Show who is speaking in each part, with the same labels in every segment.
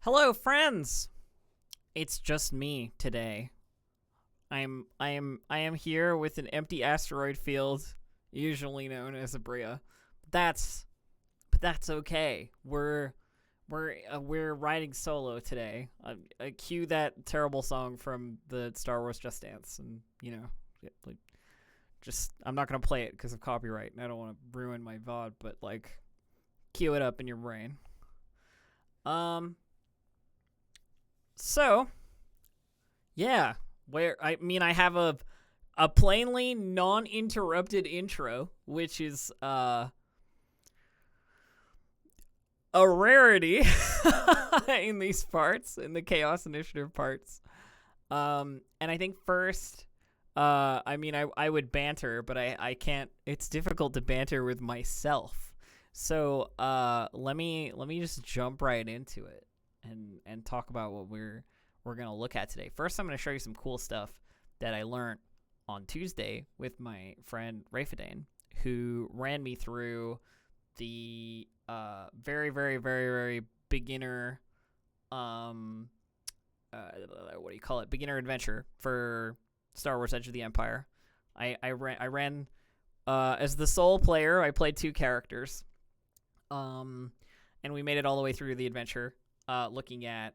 Speaker 1: Hello, friends. It's just me today. I am here with an empty asteroid field, usually known as Aabria. That's that's okay. We're riding solo today. Cue that terrible song from the Star Wars Just Dance, and like, just I'm not gonna play it because of copyright, and I don't want to ruin my VOD. But like, cue it up in your brain. Um. So yeah, I have a plainly non-interrupted intro, which is a rarity in these parts, in the Chaos Initiative parts. And I think first, I would banter, but I can't. It's difficult to banter with myself. So let me just jump right into it and talk about what we're gonna look at today. First, I'm gonna show you some cool stuff that I learned on Tuesday with my friend Rafadane, who ran me through the very, very, very, very beginner what do you call it? Beginner adventure for Star Wars: Edge of the Empire. I ran as the sole player. I played two characters, and we made it all the way through the adventure, looking at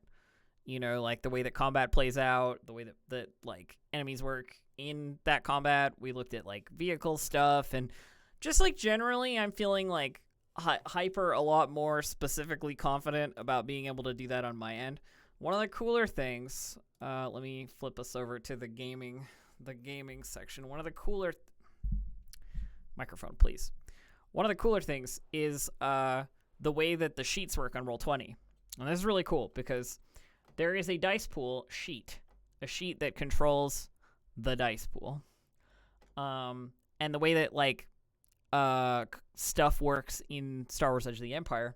Speaker 1: like the way that combat plays out, the way that like enemies work in that combat. We looked at like vehicle stuff, and just like generally, I'm feeling like hyper a lot more specifically confident about being able to do that on my end. One of the cooler things, let me flip us over to the gaming section. One of the cooler microphone, please. One of the cooler things is the way that the sheets work on Roll20. And this is really cool because there is a dice pool sheet, a sheet that controls the dice pool. And the way that like stuff works in Star Wars: Edge of the Empire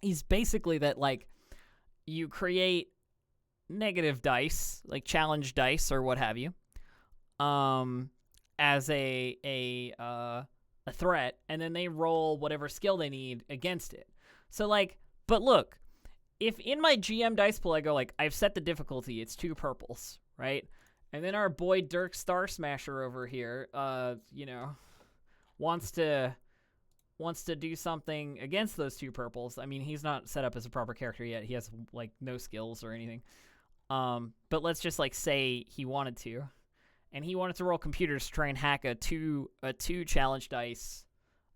Speaker 1: is basically that like you create negative dice, like challenge dice or what have you, as a threat, and then they roll whatever skill they need against it. So like, but look, if in my GM dice pool I go like, I've set the difficulty, it's 2 purples, right? And then our boy Dirk Star Smasher over here, wants to do something against those 2 purples. I mean, he's not set up as a proper character yet. He has like no skills or anything. But let's just like say he wanted to, and he wanted to roll computers to try and hack a two challenge dice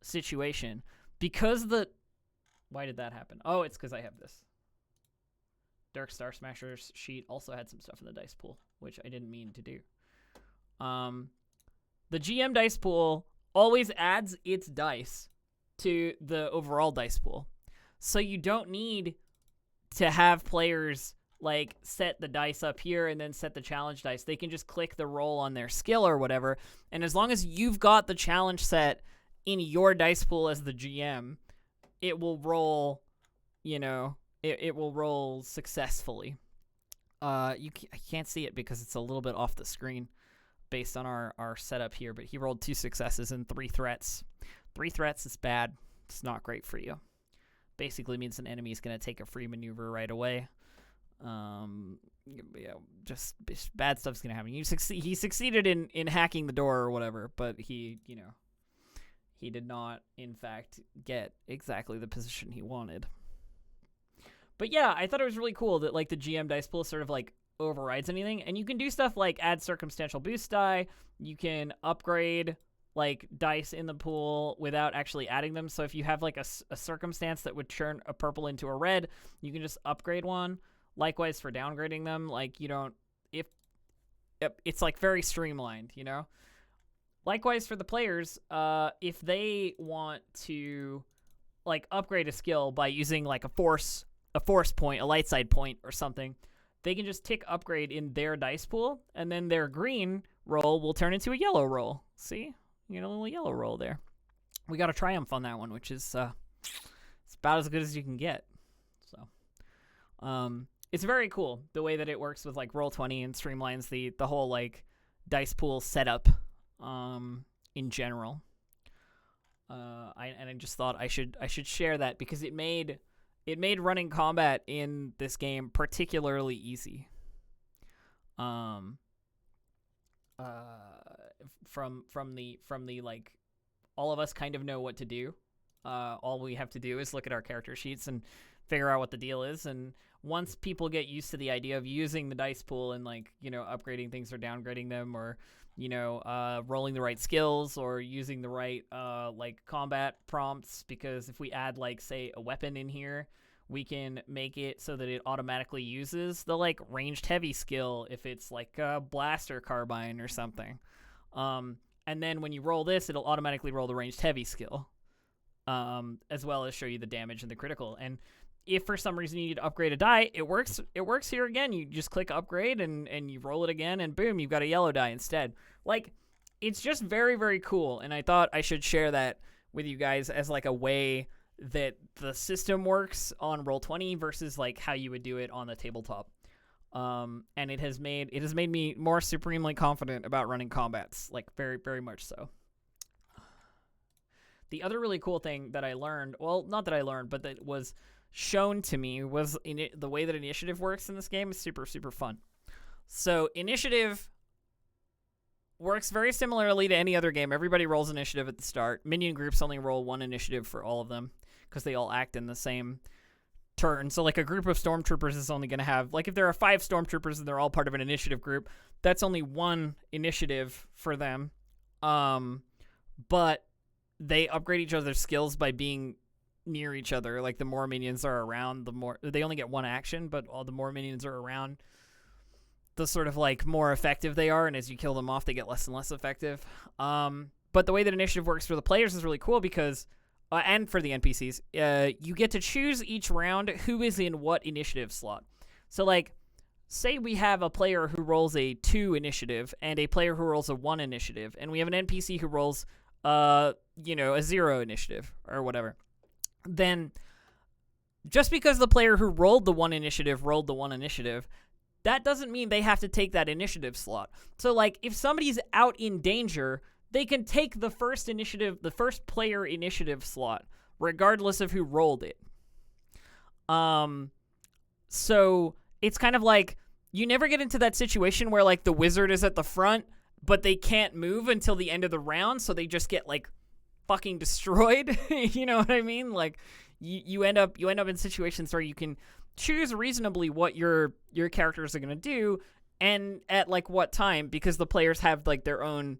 Speaker 1: situation. Because why did that happen? Oh, it's because I have this. Dark Star Smasher's sheet also had some stuff in the dice pool, which I didn't mean to do. The GM dice pool always adds its dice to the overall dice pool. So you don't need to have players like set the dice up here and then set the challenge dice. They can just click the roll on their skill or whatever. And as long as you've got the challenge set in your dice pool as the GM, it will roll, it will roll successfully. I can't see it because it's a little bit off the screen based on our setup here, but he rolled 2 successes and 3 threats. 3 threats is bad. It's not great for you. Basically means an enemy is going to take a free maneuver right away. Just bad stuff's going to happen. He succeeded in hacking the door or whatever, but he did not, in fact, get exactly the position he wanted. But yeah, I thought it was really cool that like the GM dice pool sort of like overrides anything, and you can do stuff like add circumstantial boost die. You can upgrade like dice in the pool without actually adding them. So if you have like a circumstance that would turn a purple into a red, you can just upgrade one. Likewise for downgrading them, like you don't, if it's like very streamlined, Likewise for the players, if they want to like upgrade a skill by using like a force point, a light side point or something, they can just tick upgrade in their dice pool, and then their green roll will turn into a yellow roll. See? You get a little yellow roll there. We got a triumph on that one, which is it's about as good as you can get. So, it's very cool the way that it works with like Roll20 and streamlines the whole like dice pool setup in general. I just thought I should share that because it made it made running combat in this game particularly easy. Um, from the like, all of us kind of know what to do. All we have to do is look at our character sheets and figure out what the deal is. And once people get used to the idea of using the dice pool and like, upgrading things or downgrading them, or rolling the right skills or using the right like combat prompts, because if we add like, say, a weapon in here, we can make it so that it automatically uses the like ranged heavy skill if it's like a blaster carbine or something. And then when you roll this, it'll automatically roll the ranged heavy skill, as well as show you the damage and the critical. And if for some reason you need to upgrade a die, it works here again. You just click upgrade and you roll it again, and boom, you've got a yellow die instead. Like, it's just very, very cool. And I thought I should share that with you guys as like a way that the system works on Roll20 versus like how you would do it on the tabletop. And it has made me more supremely confident about running combats, like very, very much so. The other really cool thing that I learned, well, not that I learned, but that was shown to me, was the way that initiative works in this game is super, super fun. So initiative works very similarly to any other game. Everybody rolls initiative at the start. Minion groups only roll one initiative for all of them because they all act in the same turn. So like a group of stormtroopers is only going to have, like if there are 5 stormtroopers and they're all part of an initiative group, that's only one initiative for them. But they upgrade each other's skills by being near each other. Like the more minions are around, the more they only get one action, but all the more minions are around, the sort of like more effective they are, and as you kill them off, they get less and less effective. But the way that initiative works for the players is really cool because and for the NPCs, you get to choose each round who is in what initiative slot. So like, say we have a player who rolls a 2 initiative and a player who rolls a 1 initiative, and we have an NPC who rolls a 0 initiative or whatever. Then just because the player who rolled the 1 initiative rolled the 1 initiative, that doesn't mean they have to take that initiative slot. So like, if somebody's out in danger, they can take the first player initiative slot, regardless of who rolled it. So it's kind of like, you never get into that situation where like the wizard is at the front, but they can't move until the end of the round, so they just get like fucking destroyed. You know what I mean? Like, you end up in situations where you can choose reasonably what your characters are going to do and at like what time, because the players have like their own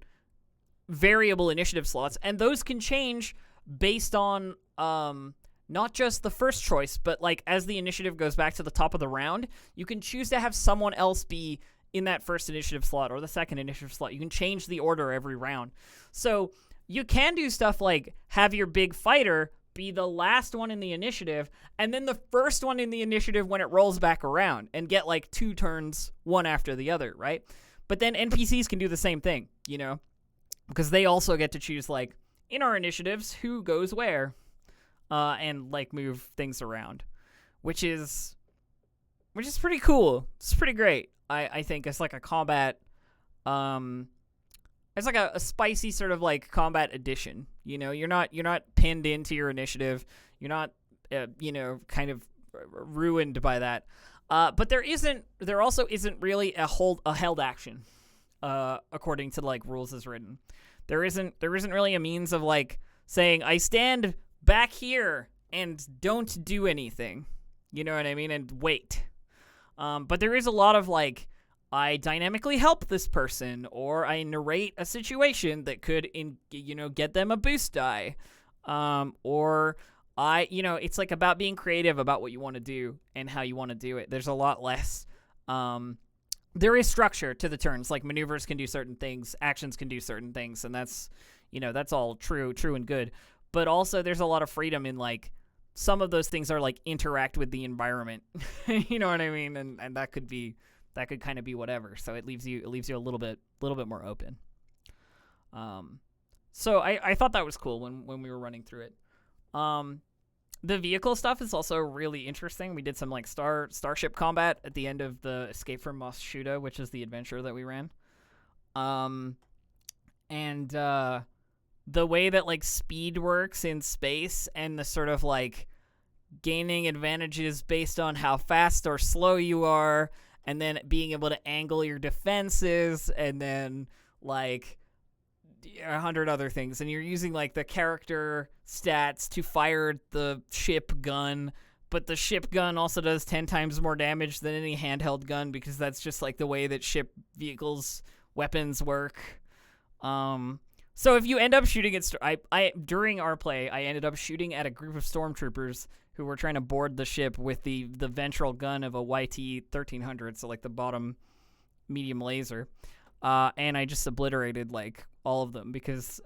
Speaker 1: variable initiative slots, and those can change based on not just the first choice, but like as the initiative goes back to the top of the round, you can choose to have someone else be in that first initiative slot or the second initiative slot. You can change the order every round. So you can do stuff like have your big fighter be the last one in the initiative and then the first one in the initiative when it rolls back around, and get like 2 turns one after the other, right? But then NPCs can do the same thing, because they also get to choose, like, in our initiatives, who goes where, and like move things around, which is pretty cool. It's pretty great. I think it's like a combat, it's like a spicy sort of like combat addition. You're not pinned into your initiative. You're not, kind of ruined by that. But there also isn't really a held action, according to like rules as written. There isn't really a means of like saying, I stand back here and don't do anything. You know what I mean? And wait. But there is a lot of like, I dynamically help this person, or I narrate a situation that could get them a boost die. Or it's like about being creative about what you want to do and how you want to do it. There's a lot less, there is structure to the turns, like maneuvers can do certain things, actions can do certain things, and that's all true and good. But also there's a lot of freedom in like, some of those things are like interact with the environment. You know what I mean? And that could kind of be whatever. So it leaves you a little bit more open. So I thought that was cool when we were running through it. The vehicle stuff is also really interesting. We did some like starship combat at the end of the Escape from Mos Shuda, which is the adventure that we ran. And the way that like speed works in space, and the sort of like gaining advantages based on how fast or slow you are, and then being able to angle your defenses, and then like 100 other things. And you're using like the character stats to fire the ship gun, but the ship gun also does 10 times more damage than any handheld gun, because that's just like the way that ship vehicles weapons work. So if you end up shooting at during our play, I ended up shooting at a group of stormtroopers who were trying to board the ship with the ventral gun of a YT-1300, so like the bottom medium laser. And I just obliterated like all of them, because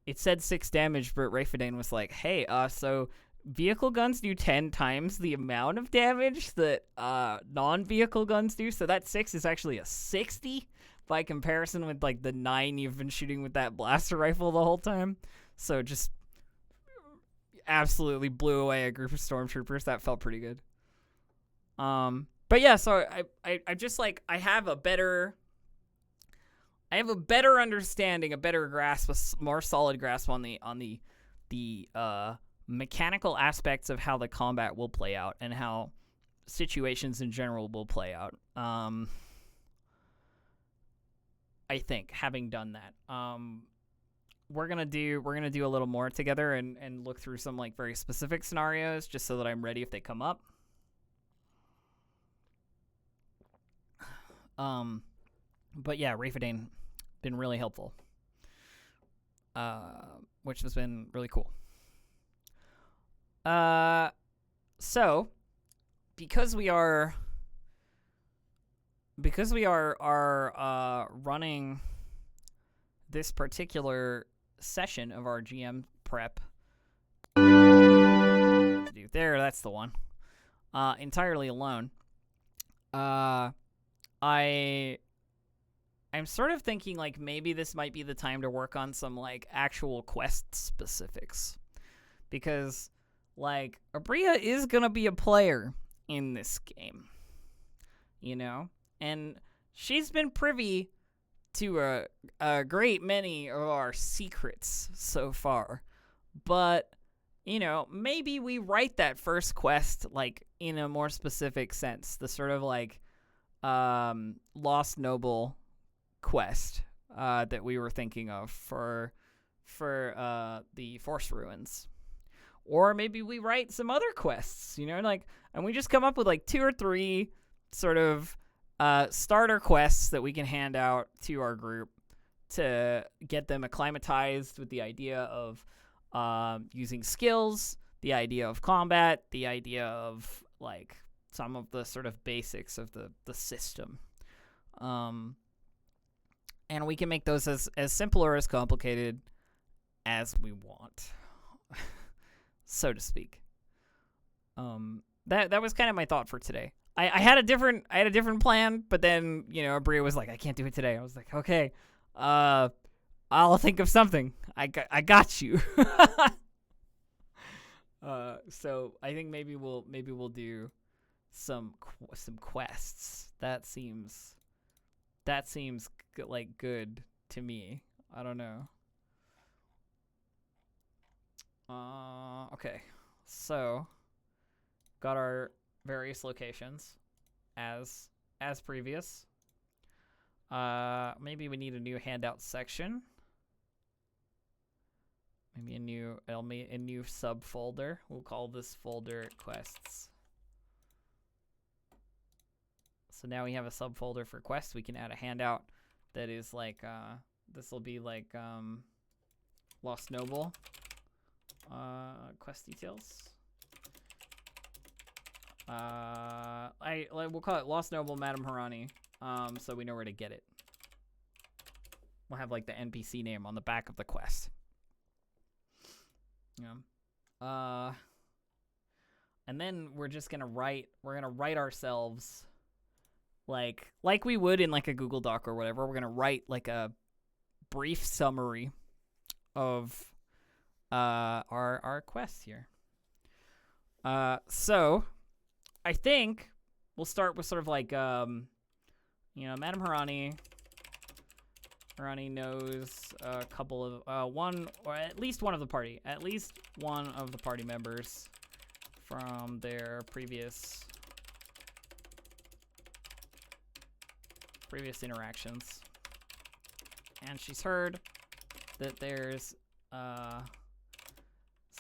Speaker 1: it said 6 damage, but Rayfadane was like, hey, so vehicle guns do 10 times the amount of damage that non-vehicle guns do, so that 6 is actually a 60 by comparison with like the 9 you've been shooting with that blaster rifle the whole time. So just absolutely blew away a group of stormtroopers. That felt pretty good. But yeah, so I just like, I have a better understanding, a better grasp, a more solid grasp on the mechanical aspects of how the combat will play out and how situations in general will play out. I think, having done that, we're gonna do a little more together and look through some like very specific scenarios, just so that I'm ready if they come up. But yeah, Rayfadane been really helpful, which has been really cool. So because we are running this particular session of our GM prep, there, that's the one, entirely alone, I'm sort of thinking like maybe this might be the time to work on some like actual quest specifics, because like Aabria is gonna be a player in this game, you know, and she's been privy to a great many of our secrets so far. But, you know, maybe we write that first quest like in a more specific sense, the sort of like Lost Noble quest that we were thinking of for the Force Ruins. Or maybe we write some other quests, you know, like, and we just come up with like 2 or 3 sort of starter quests that we can hand out to our group to get them acclimatized with the idea of using skills, the idea of combat, the idea of like some of the sort of basics of the system. And we can make those as simple or as complicated as we want, so to speak. That was kind of my thought for today. I had a different plan, but then, you know, Aabria was like, I can't do it today. I was like, okay, I'll think of something. I got you. So I think maybe we'll do some quests. That seems like good to me. I don't know. Okay, so got our various locations as previous. Maybe we need a new handout section. Maybe a new subfolder. We'll call this folder quests. So now we have a subfolder for quests. We can add a handout that is like this will be like Lost Noble quest details. We'll call it Lost Noble Madame Harani, so we know where to get it. We'll have like the NPC name on the back of the quest. Yeah. And then we're just gonna write ourselves like we would in like a Google Doc or whatever. We're gonna write like a brief summary of our quests here. So I think we'll start with sort of like, Madame Harani knows a couple of, one, or at least one of the party members from their previous interactions. And she's heard that there's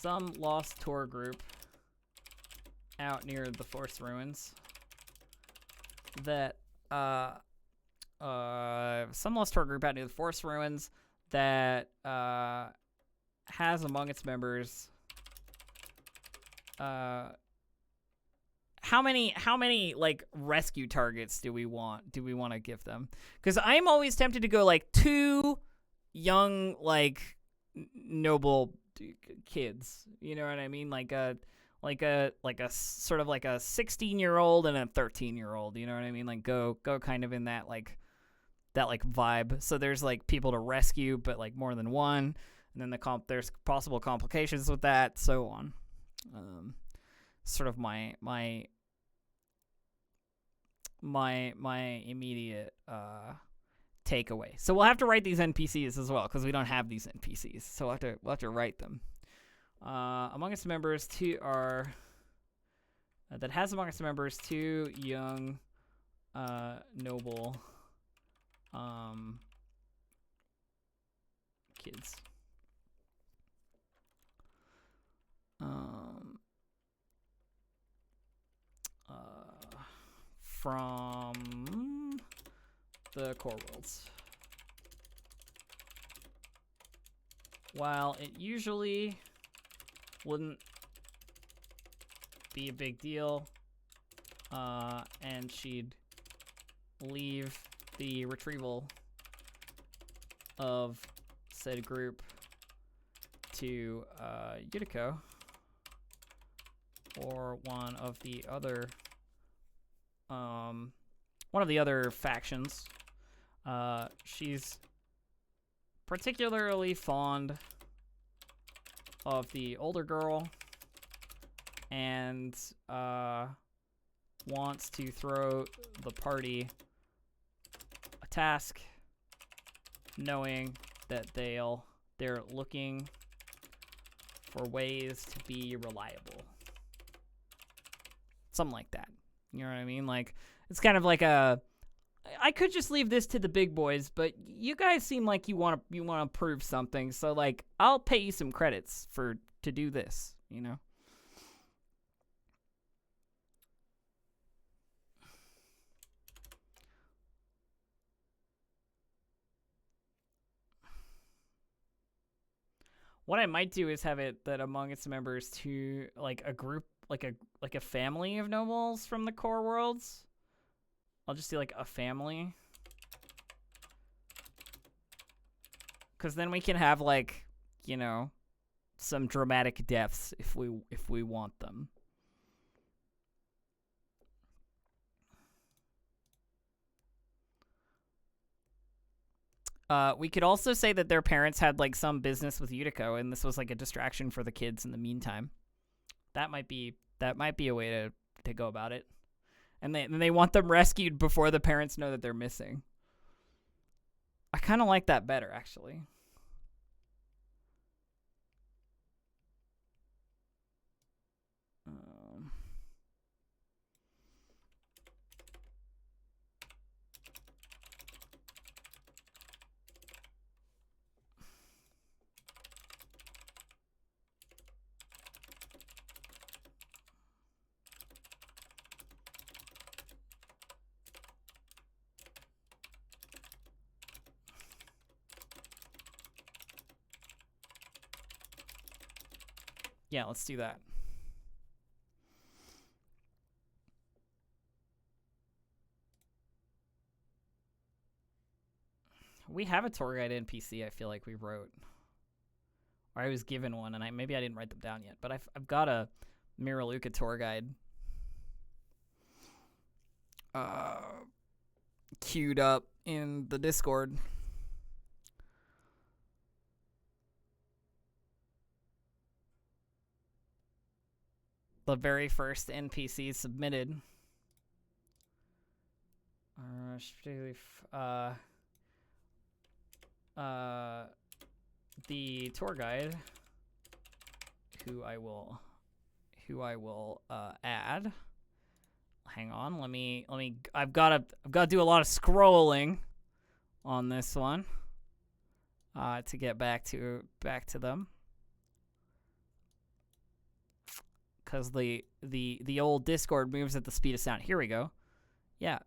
Speaker 1: some lost tour group out near the Forest Ruins that some lost tour group out near the Forest Ruins that has among its members how many like rescue targets do we want to give them? Because I'm always tempted to go like 2 young like noble kids, you know what I mean, like a sort of like a 16-year-old and a 13-year-old, you know what I mean, like go kind of in that vibe. So there's like people to rescue, but like more than one, and then there's possible complications with that, so on. Sort of my immediate takeaway. So we'll have to write these NPCs as well, because we don't have these NPCs. So we'll have to write them. Among its members, 2 are that has among its members 2 young noble kids. From the core worlds. While it usually wouldn't be a big deal, and she'd leave the retrieval of said group to Yutiko or one of the other factions. She's particularly fond of the older girl and wants to throw the party a task, knowing that they're looking for ways to be reliable. Something like that. You know what I mean? Like, it's kind of like I could just leave this to the big boys, but you guys seem like you want to prove something, so like I'll pay you some credits to do this, you know? What I might do is have it that among its members to like a group, like a family of nobles from the core worlds. I'll just do like a family, because then we can have like, you know, some dramatic deaths if we want them. We could also say that their parents had like some business with Yutiko, and this was like a distraction for the kids in the meantime. That might be a way to go about it. And they want them rescued before the parents know that they're missing. I kind of like that better, actually. Yeah, let's do that. We have a tour guide NPC I feel like we wrote. Or I was given one, and maybe I didn't write them down yet, but I've got a Miraluka tour guide queued up in the Discord. The very first NPC submitted. The tour guide, who who I will add. Hang on, let me. I've got to do a lot of scrolling on this one to get back to them, because the old Discord moves at the speed of sound. Here we go. Yeah,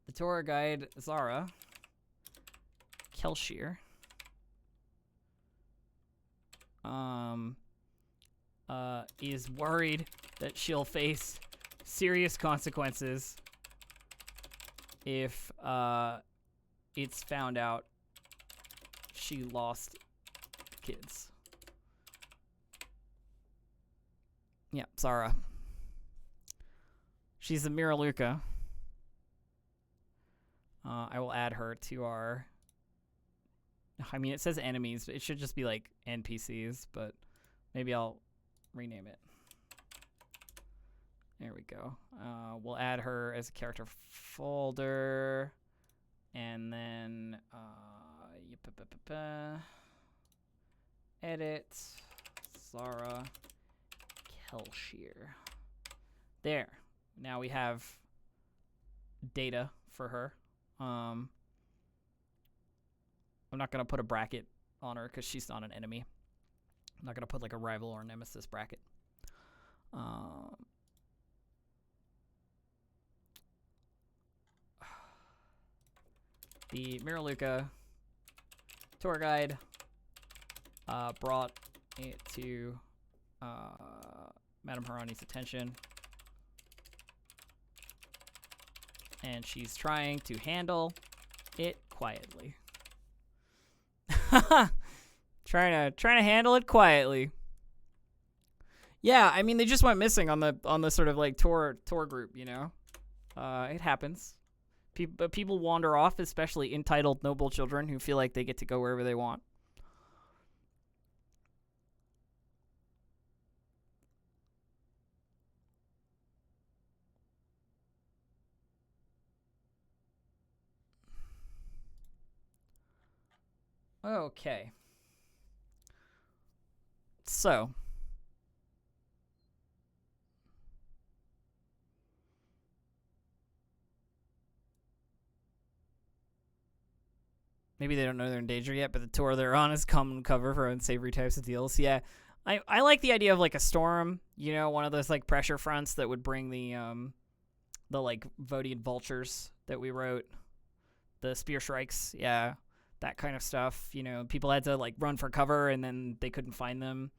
Speaker 1: the tour guide Zara Kelshir is worried that she'll face serious consequences if it's found out she lost kids. Yeah, Zara. She's a Miraluka. I will add her to our... I mean, it says enemies, but it should just be like NPCs, but maybe I'll rename it. There we go. We'll add her as a character folder, and then edit Zara Kelshir. There. Now we have data for her. I'm not gonna put a bracket on her because she's not an enemy. I'm not gonna put like a rival or nemesis bracket. The Miraluka tour guide brought it to Madame Harani's attention, and she's trying to handle it quietly. trying to handle it quietly. Yeah, I mean, they just went missing on the sort of like tour group, you know. It happens. People wander off, especially entitled noble children who feel like they get to go wherever they want. Okay. So. Maybe they don't know they're in danger yet, but the tour they're on is common cover for unsavory types of deals. Yeah, I like the idea of like a storm, you know, one of those like pressure fronts that would bring the like Vodian vultures that we wrote, the spear shrikes, yeah, that kind of stuff. You know, people had to like run for cover and then they couldn't find them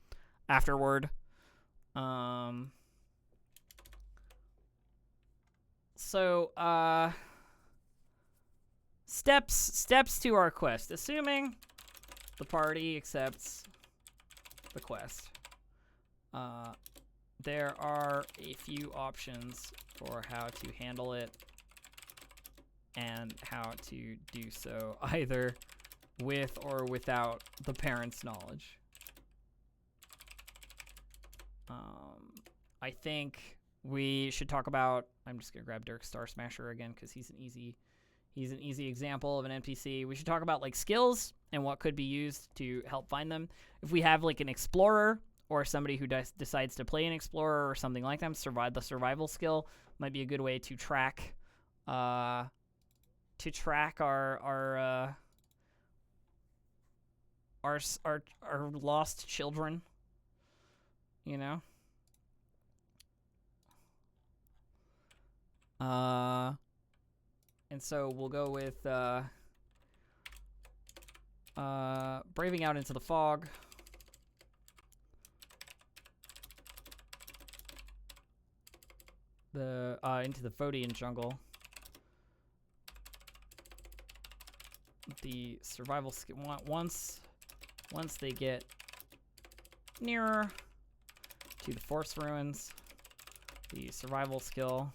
Speaker 1: afterward. Steps to our quest. Assuming the party accepts the quest, there are a few options for how to handle it and how to do so either with or without the parents' knowledge. I think we should talk about... I'm just going to grab Dirk Star Smasher again because he's an easy example of an NPC. We should talk about like skills and what could be used to help find them. If we have like an explorer or somebody who decides to play an explorer or something like that, the survival skill might be a good way to track our lost children, you know. And so we'll go with braving out into the fog. Into the Vodian jungle. The survival skill, once they get nearer to the forest ruins, the survival skill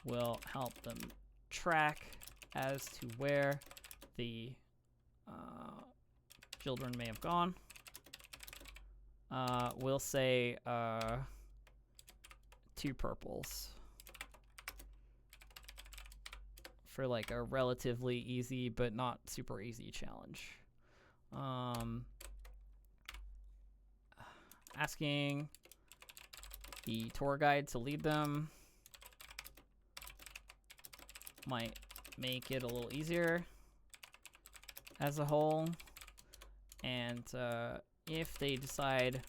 Speaker 1: will help them track as to where the children may have gone. We'll say 2 purples for like a relatively easy but not super easy challenge. Asking the tour guide to lead them. Might make it a little easier as a whole. And if they decide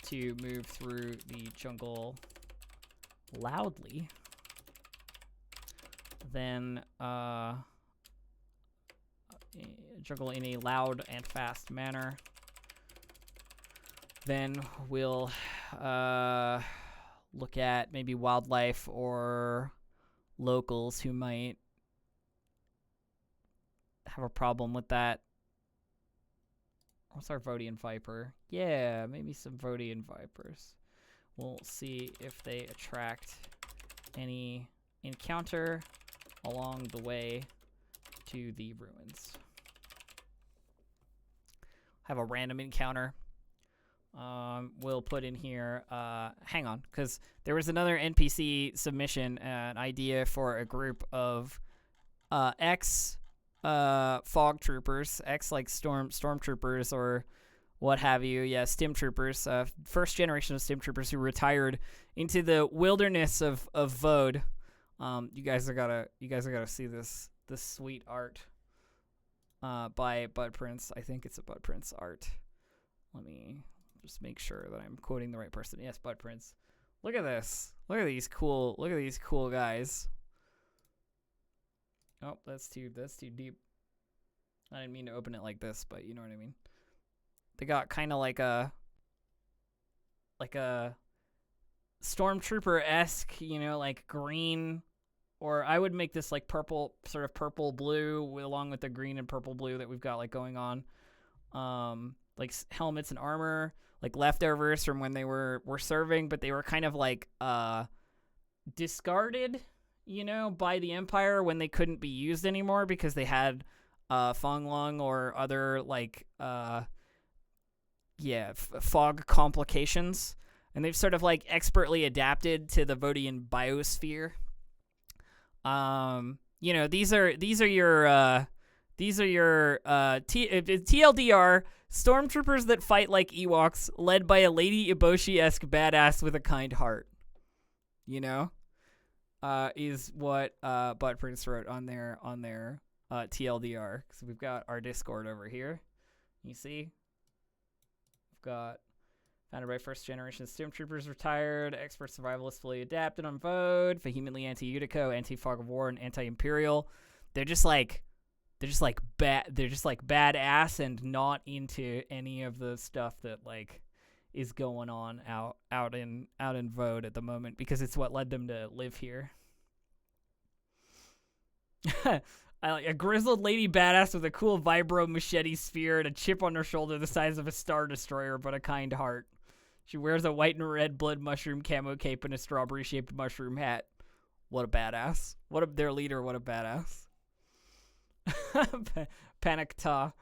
Speaker 1: to move through the jungle loudly, then jungle in a loud and fast manner, then we'll look at maybe wildlife or locals who might have a problem with that. What's our Vodian Viper? Yeah, maybe some Vodian Vipers. We'll see if they attract any encounter along the way to the ruins. Have a random encounter. We'll put in here, hang on, because there was another NPC submission, an idea for a group of fog troopers, like stormtroopers or what have you. Yeah, stim troopers, first generation of stim troopers who retired into the wilderness of Vode. You guys are gotta see this sweet art by Bud Prince. I think it's a Bud Prince art. Let me just make sure that I'm quoting the right person. Yes, Bud Prince. Look at this. Look at these cool guys. Oh, that's too deep. I didn't mean to open it like this, but you know what I mean. They got kind of like a stormtrooper-esque, like green, or I would make this like purple, sort of purple blue, along with the green and purple blue that we've got like going on. Like helmets and armor, like leftovers from when they were serving, but they were kind of like discarded, by the Empire when they couldn't be used anymore because they had Fong Lung or other like fog complications, and they've sort of like expertly adapted to the Vodian biosphere. These are your TLDR stormtroopers that fight like Ewoks, led by a Lady Eboshi-esque badass with a kind heart. Is what Butt Prince wrote on their TLDR. So we've got our Discord over here. You see, we've got founded by first generation stormtroopers, retired, expert survivalists, fully adapted on Vode, vehemently anti-Utico, anti-Fog of War, and anti-Imperial. They're just like badass and not into any of the stuff that like is going on out in Vode at the moment, because it's what led them to live here. I like a grizzled lady badass with a cool vibro machete spear and a chip on her shoulder the size of a star destroyer, but a kind heart. She wears a white and red blood mushroom camo cape and a strawberry shaped mushroom hat. What a badass. Their leader, what a badass. Panic Ta.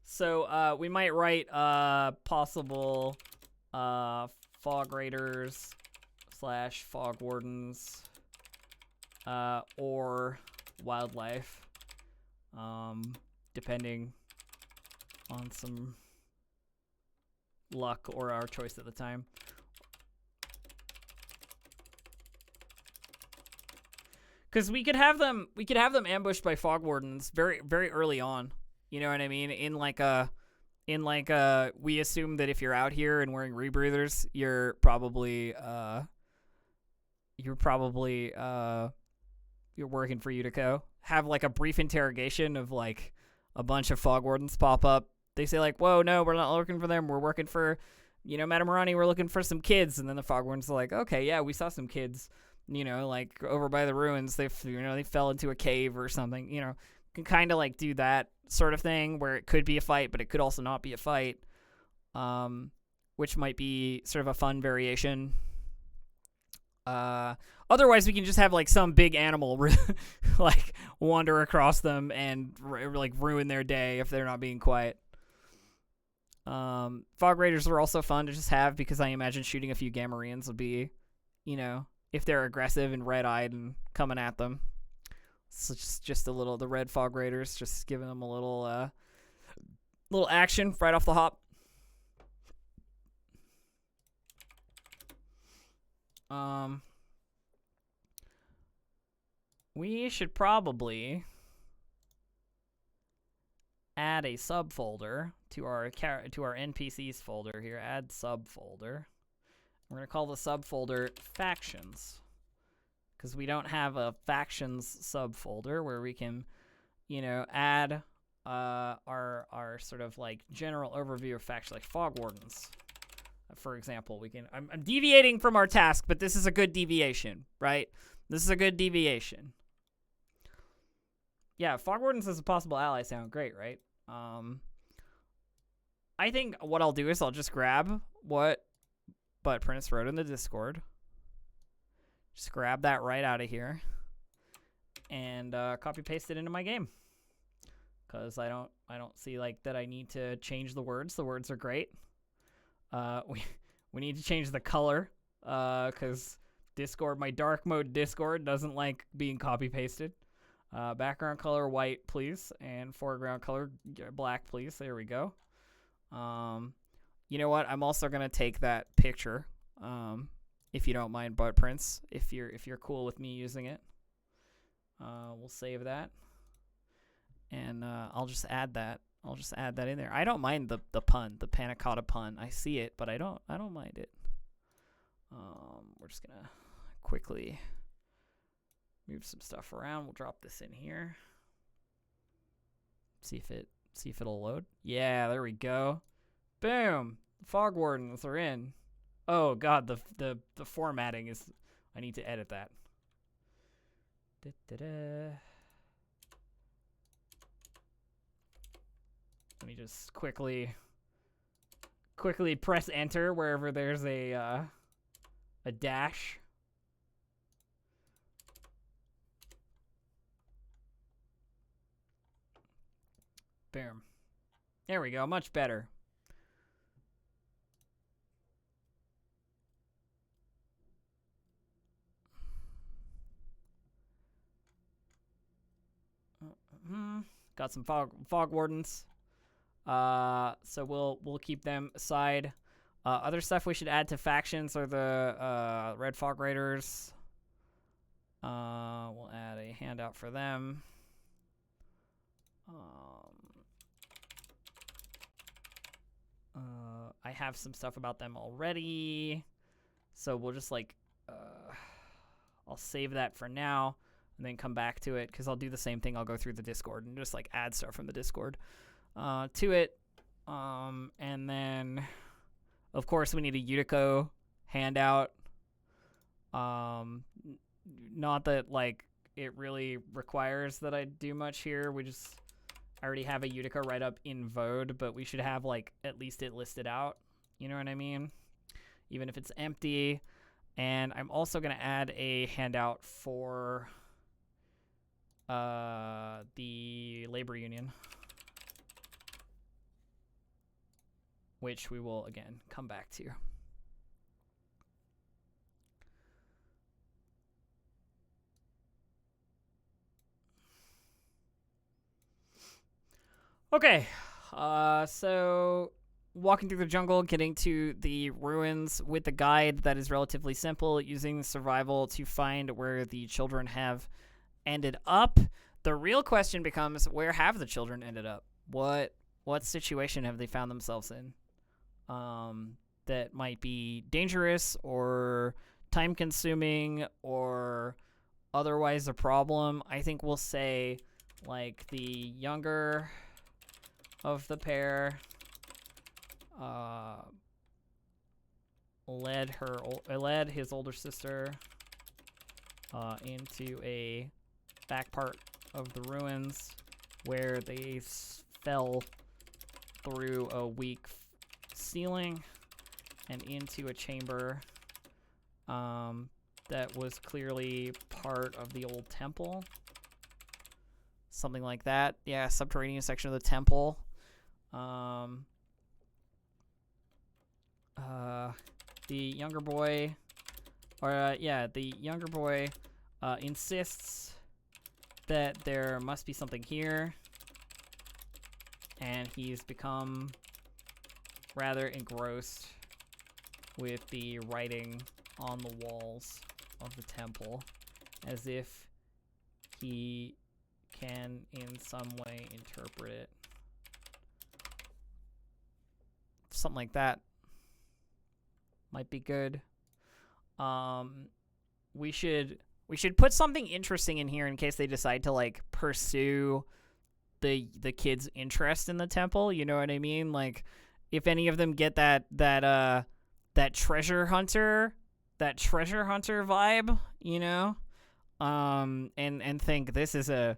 Speaker 1: So we might write possible fog raiders / fog wardens or wildlife, depending on some luck or our choice at the time. Because we could have them ambushed by fog wardens very, very early on. You know what I mean? In like we assume that if you're out here and wearing rebreathers, you're probably you're working for Utico. Have like a brief interrogation of like a bunch of fog wardens pop up. They say like, "Whoa, no, we're not looking for them. We're working for, Madame Marani. We're looking for some kids." And then the fog wardens are like, "Okay, yeah, we saw some kids, like over by the ruins. They fell into a cave or something. Can kind of like do that sort of thing where it could be a fight, but it could also not be a fight, which might be sort of a fun variation. Otherwise, we can just have like some big animal like wander across them and like ruin their day if they're not being quiet. Fog Raiders are also fun to just have because I imagine shooting a few Gamorreans would be, if they're aggressive and red-eyed and coming at them, So just a little, the Red Fog Raiders, just giving them a little action right off the hop. We should probably add a subfolder to our NPCs folder here. Add subfolder. We're gonna call the subfolder factions, because we don't have a factions subfolder where we can, you know, add our sort of like general overview of factions, like Fog Wardens. For example, we can. I'm deviating from our task, but this is a good deviation, right? This is a good deviation. Yeah, Fog Wardens as a possible ally sound great, right? I think what I'll do is I'll just grab what Butt Prince wrote in the Discord. Just grab that right out of here and copy paste it into my game. Cause I don't see like that I need to change the words. The words are great. We need to change the color. Cause Discord, my dark mode Discord doesn't like being copy pasted. Background color white, please, and foreground color black, please. There we go. You know what? I'm also gonna take that picture, if you don't mind, Butt Prince. If you're cool with me using it, we'll save that, and I'll just add that. I'll just add that in there. I don't mind the pun, the panna cotta pun. I see it, but I don't mind it. We're just gonna quickly move some stuff around. We'll drop this in here. See if it'll load. Yeah, there we go. Boom. Fog Wardens are in. Oh god, the formatting is. I need to edit that. Let me just quickly press enter wherever there's a dash. Boom. There we go. Much better. Got some fog wardens. So we'll keep them aside. Other stuff we should add to factions are the Red Fog Raiders. We'll add a handout for them. I have some stuff about them already, so we'll just like I'll save that for now and then come back to it, because I'll do the same thing. I'll go through the Discord and just like add stuff from the Discord to it, and then of course we need a Utico handout. Not that like it really requires that I do much here. I already have a Utica right up in Vode, but we should have like at least it listed out. You know what I mean? Even if it's empty. And I'm also going to add a handout for the labor union, which we will again come back to. Okay, so walking through the jungle, getting to the ruins with a guide that is relatively simple, using survival to find where the children have ended up. The real question becomes, where have the children ended up? What situation have they found themselves in that might be dangerous or time-consuming or otherwise a problem? I think we'll say, like, the younger of the pair led his older sister into a back part of the ruins where they fell through a weak ceiling and into a chamber that was clearly part of the old temple. Something like that. Yeah, subterranean section of the temple. The younger boy, insists that there must be something here, and he's become rather engrossed with the writing on the walls of the temple, as if he can in some way interpret it. Something like that might be good. We should put something interesting in here in case they decide to like pursue the kids' interest in the temple. You know what I mean? Like, if any of them get that treasure hunter vibe, you know, and think this is an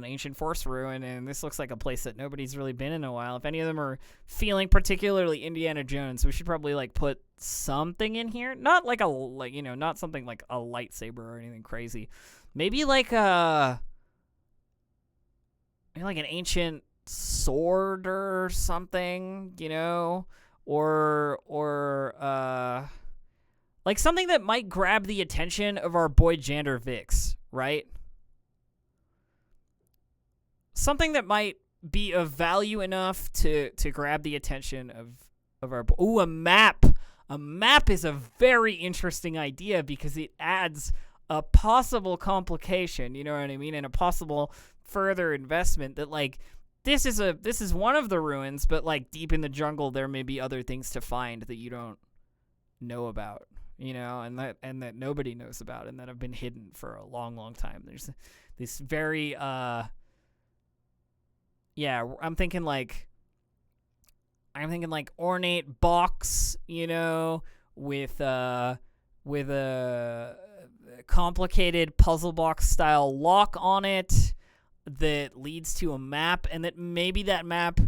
Speaker 1: ancient force ruin, and this looks like a place that nobody's really been in a while. If any of them are feeling particularly Indiana Jones, we should probably like put something in here. Not like not something like a lightsaber or anything crazy. Maybe like an ancient sword or something, you know, or like something that might grab the attention of our boy Jander Vix, right? Something that might be of value enough to grab the attention of our... Ooh, a map! A map is a very interesting idea because it adds a possible complication, you know what I mean? And a possible further investment that, like, this is one of the ruins, but, like, deep in the jungle there may be other things to find that you don't know about, you know, and that nobody knows about and that have been hidden for a long, long time. There's this very... Yeah, I'm thinking like ornate box, you know, with a complicated puzzle box style lock on it that leads to a map, and that maybe that map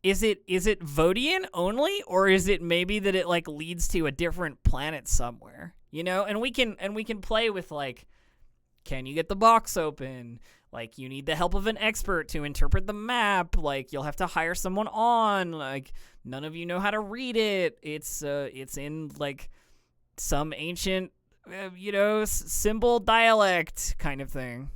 Speaker 1: is it Vodian only, or is it maybe that it like leads to a different planet somewhere, you know? And we can play with like, can you get the box open? Like, you need the help of an expert to interpret the map. Like, you'll have to hire someone on. Like, none of you know how to read it. It's in, like, some ancient, symbol dialect kind of thing.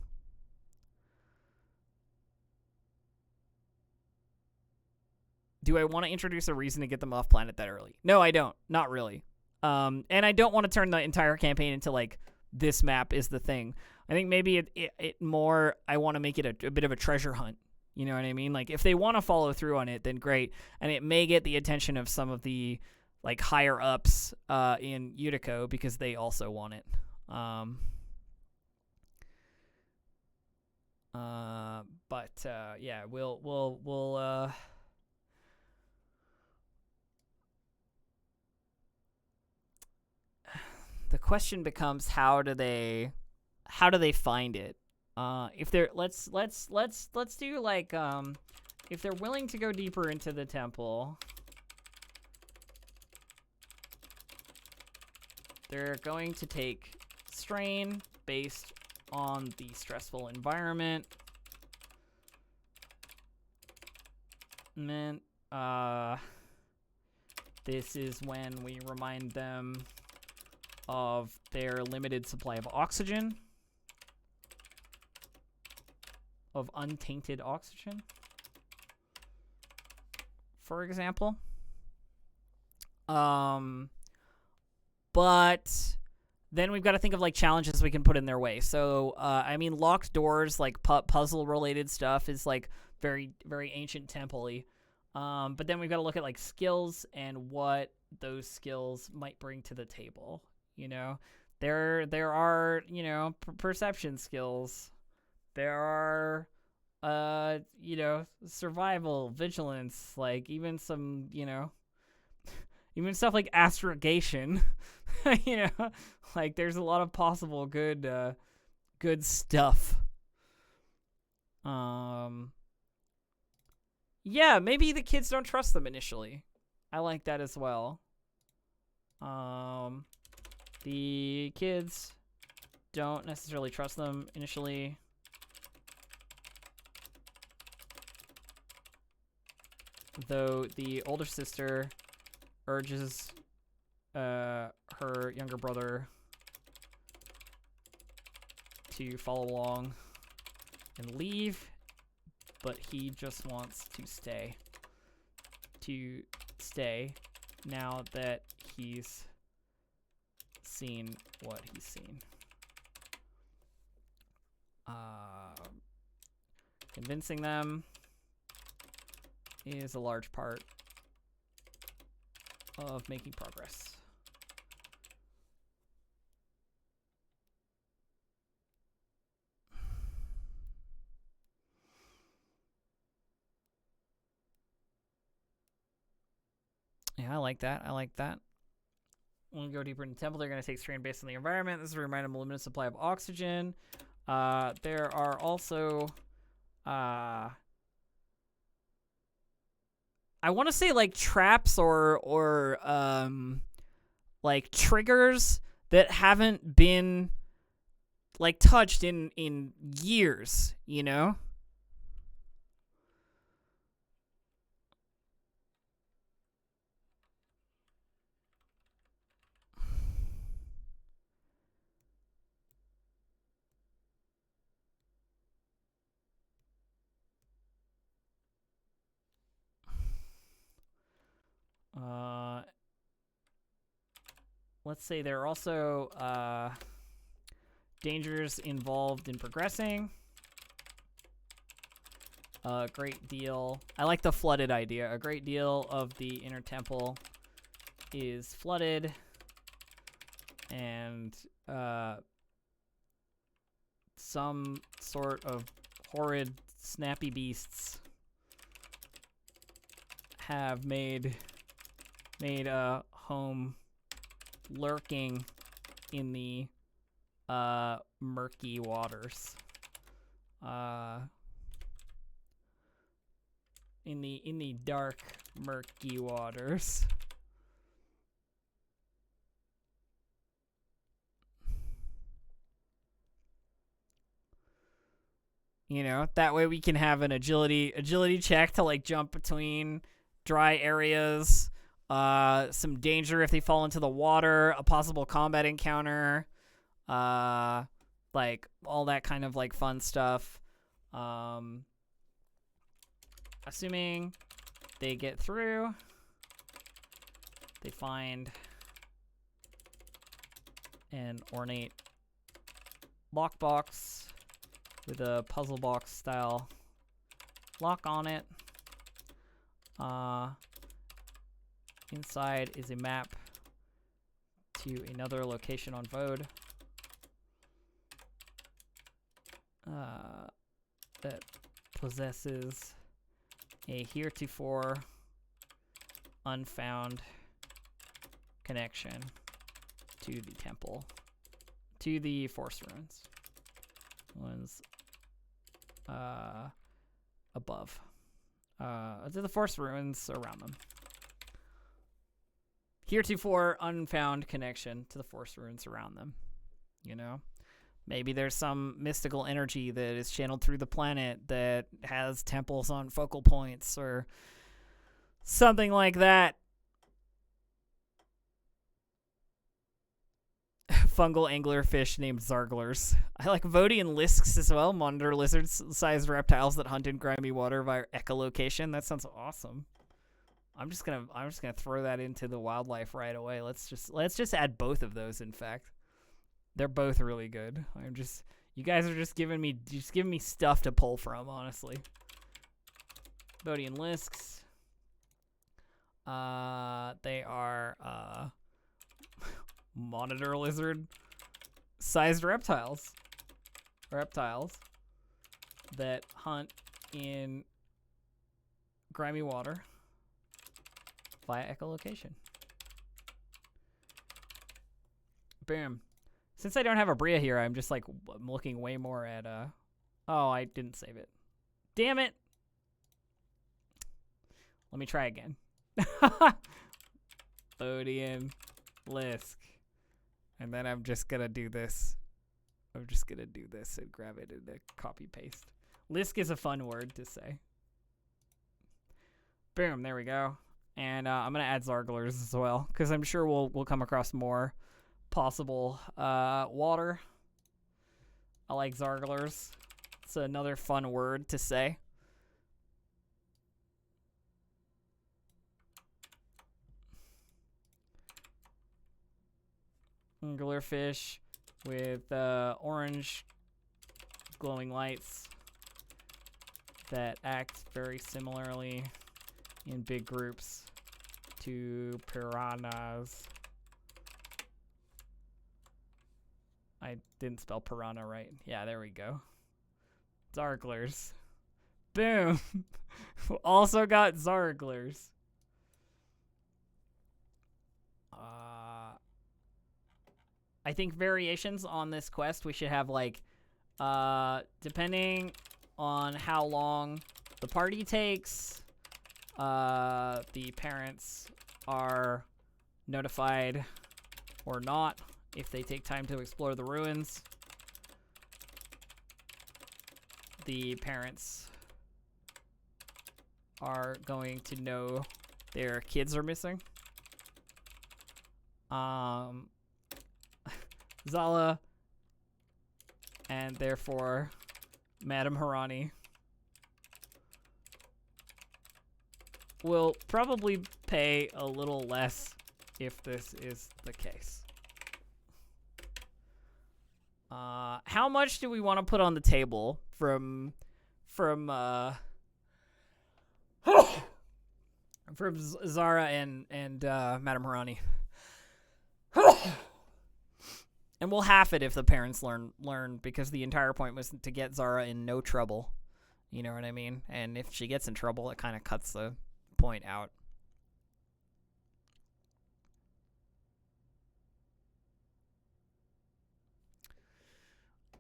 Speaker 1: Do I want to introduce a reason to get them off planet that early? No, I don't. Not really. And I don't want to turn the entire campaign into, like, this map is the thing. I think maybe it more, I want to make it a bit of a treasure hunt. You know what I mean? Like, if they want to follow through on it, then great. And it may get the attention of some of the, like, higher ups in Utico because they also want it. Yeah, we'll the question becomes, how do they find it? If they're let's do like if they're willing to go deeper into the temple, they're going to take strain based on the stressful environment. And then this is when we remind them of their limited supply of oxygen, of untainted oxygen, for example. But then we've got to think of like challenges we can put in their way. So, I mean, locked doors, like puzzle related stuff is like very, very ancient temple-y. But then we've got to look at like skills and what those skills might bring to the table. You know, there are, you know, perception skills. There are, you know, survival, vigilance, like even some, you know, even stuff like astrogation. You know, like there's a lot of possible good stuff. Yeah, maybe the kids don't trust them initially. I like that as well. The kids don't necessarily trust them initially. Though the older sister urges her younger brother to follow along and leave, but he just wants to stay. Now that he's seen what he's seen. Convincing them is a large part of making progress. Yeah, I like that. When we go deeper in the temple, they're going to take strain based on the environment. This is a reminder of a limited supply of oxygen. There are also... I want to say like traps or like triggers that haven't been like touched in years, you know? Let's say there are also dangers involved in progressing. A great deal. I like the flooded idea. A great deal of the inner temple is flooded, and some sort of horrid snappy beasts have made a home lurking in the murky waters. In the dark, murky waters. You know, that way we can have an agility check to like jump between dry areas, some danger if they fall into the water, a possible combat encounter, like all that kind of like fun stuff. Assuming they get through, they find an ornate lockbox with a puzzle box style lock on it. Inside is a map to another location on Vode that possesses a heretofore unfound connection to the temple, to the forest ruins. Ones above. To the forest ruins around them. Heretofore unfound connection to the forest ruins around them. You know? Maybe there's some mystical energy that is channeled through the planet that has temples on focal points or something like that. Fungal anglerfish named Zarglers. I like Vodian lisks as well. Monitor lizard-sized reptiles that hunt in grimy water via echolocation. That sounds awesome. I'm just gonna throw that into the wildlife right away. Let's just add both of those. In fact, they're both really good. You guys are just giving me stuff to pull from. Honestly, Vodian lisks. They are monitor lizard sized reptiles that hunt in grimy water via echolocation. Boom. Since I don't have Aabria here, I'm just like looking way more at oh, I didn't save it. Damn it. Let me try again. Vodian lisk. And then I'm just gonna do this. I'm just gonna do this and grab it and copy paste. Lisk is a fun word to say. Boom, there we go. And I'm gonna add Zarglers as well, because I'm sure we'll come across more possible water I like Zarglers. It's another fun word to say. Anglerfish with orange glowing lights that act very similarly in big groups to piranhas. I didn't spell piranha right. Yeah, there we go. Zarglers. Boom. Also got Zarglers. I think variations on this quest, we should have like, depending on how long the party takes, the parents are notified or not if they take time to explore the ruins. The parents are going to know their kids are missing. Zala, and therefore Madame Harani, will probably pay a little less if this is the case. How much do we want to put on the table from Zara and Madame Harani? And we'll half it if the parents learn, because the entire point was to get Zara in no trouble. You know what I mean? And if she gets in trouble, it kind of cuts the point out.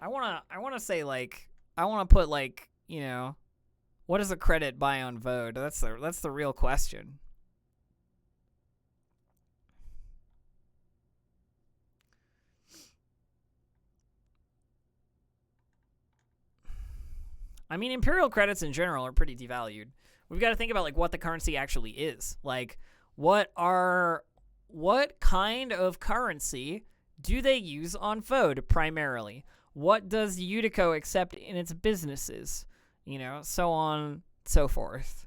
Speaker 1: I wanna say, like, I wanna put, like, you know, what does a credit buy on Vode? That's the real question. I mean, Imperial credits in general are pretty devalued. We've got to think about, like, what the currency actually is. Like, what kind of currency do they use on Vode primarily? What does Utico accept in its businesses? You know, so on, so forth.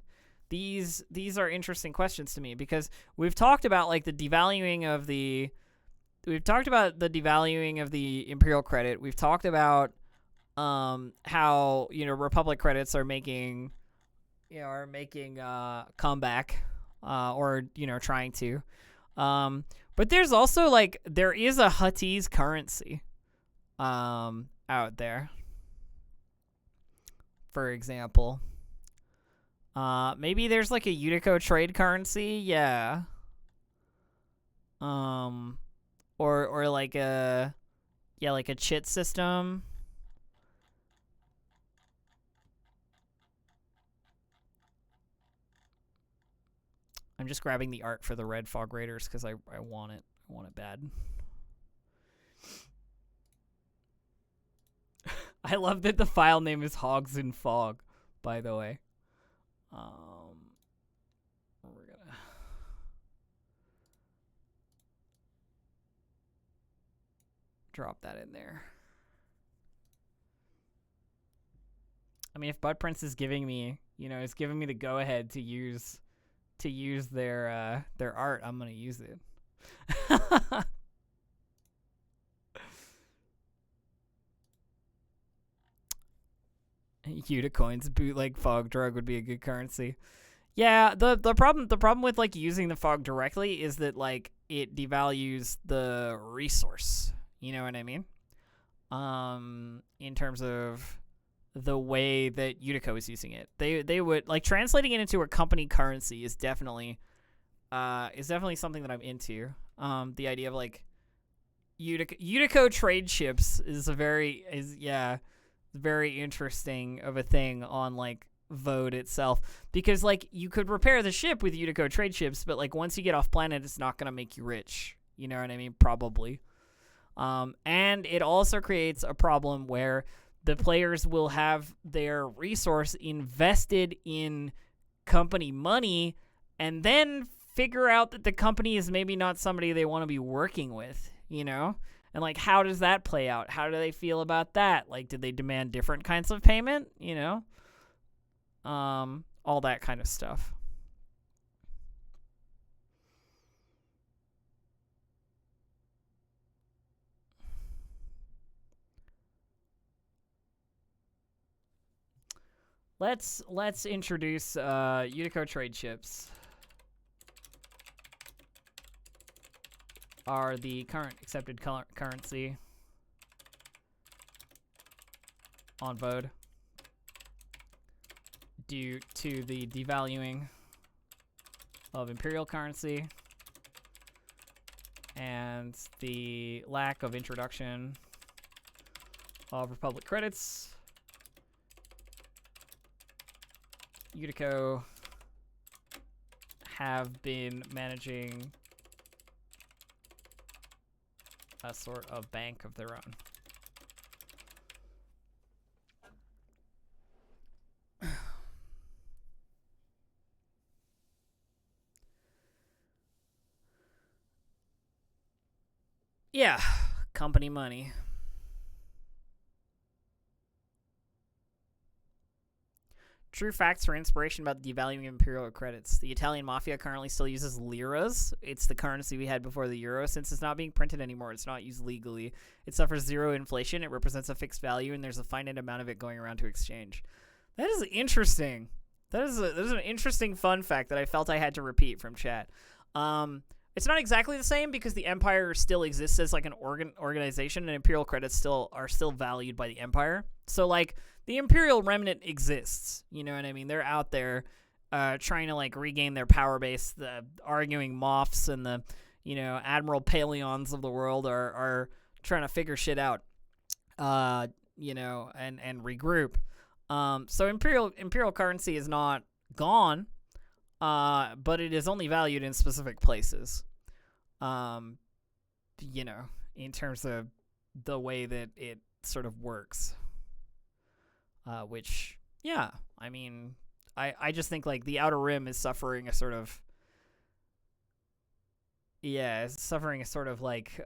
Speaker 1: These are interesting questions to me, because we've talked about, like, the devaluing of the Imperial credit. We've talked about how, you know, Republic credits are making comeback, or, you know, trying to. But there's also, like, there is a Huttese currency out there, for example. Maybe there's, like, a Utico trade currency, yeah. Or like a chit system. I'm just grabbing the art for the Red Fog Raiders because I want it. I want it bad. I love that the file name is Hogs in Fog, by the way. We're gonna drop that in there. I mean, if Bud Prince is giving me, you know, is giving me the go ahead to use their art, I'm gonna use it. Uticoins, bootleg fog drug would be a good currency. Yeah, the problem with, like, using the fog directly is that, like, it devalues the resource. You know what I mean? In terms of the way that Utico is using it, they would, like, translating it into a company currency is definitely something that I'm into. The idea of, like, Utico trade ships is very interesting of a thing on, like, Vode itself, because, like, you could repair the ship with Utico trade ships, but, like, once you get off planet, it's not gonna make you rich. You know what I mean? Probably. And it also creates a problem where the players will have their resource invested in company money and then figure out that the company is maybe not somebody they want to be working with, you know? And, like, how does that play out? How do they feel about that? Like, did they demand different kinds of payment? You know? All that kind of stuff. Let's introduce Unico trade chips. Are the current accepted currency on VOD due to the devaluing of Imperial currency and the lack of introduction of Republic credits. Unico have been managing a sort of bank of their own. Yeah, company money. True facts for inspiration about the devaluing of Imperial credits. The Italian mafia currently still uses liras. It's the currency we had before the euro. Since it's not being printed anymore, it's not used legally. It suffers zero inflation. It represents a fixed value, and there's a finite amount of it going around to exchange. That is interesting. That is an interesting fun fact that I felt I had to repeat from chat. It's not exactly the same because the Empire still exists as like an organization, and Imperial credits are still valued by the Empire. So like the Imperial remnant exists. You know what I mean? They're out there trying to like regain their power base. The arguing Moffs and the Admiral Paleons of the world are trying to figure shit out. And regroup. So Imperial currency is not gone. But it is only valued in specific places, in terms of the way that it sort of works. Which, yeah, I mean, I just think, like, the Outer Rim is suffering a sort of, like,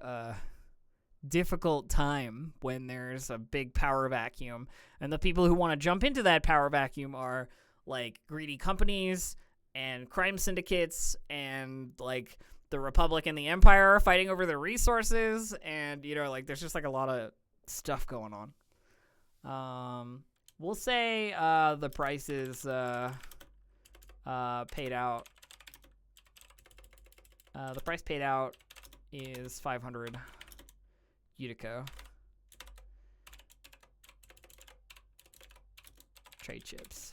Speaker 1: difficult time when there's a big power vacuum. And the people who want to jump into that power vacuum are, like, greedy companies and crime syndicates, and like the Republic and the Empire are fighting over their resources, and there's just like a lot of stuff going on. We'll say the price is paid out. The price paid out is 500 Unico trade chips.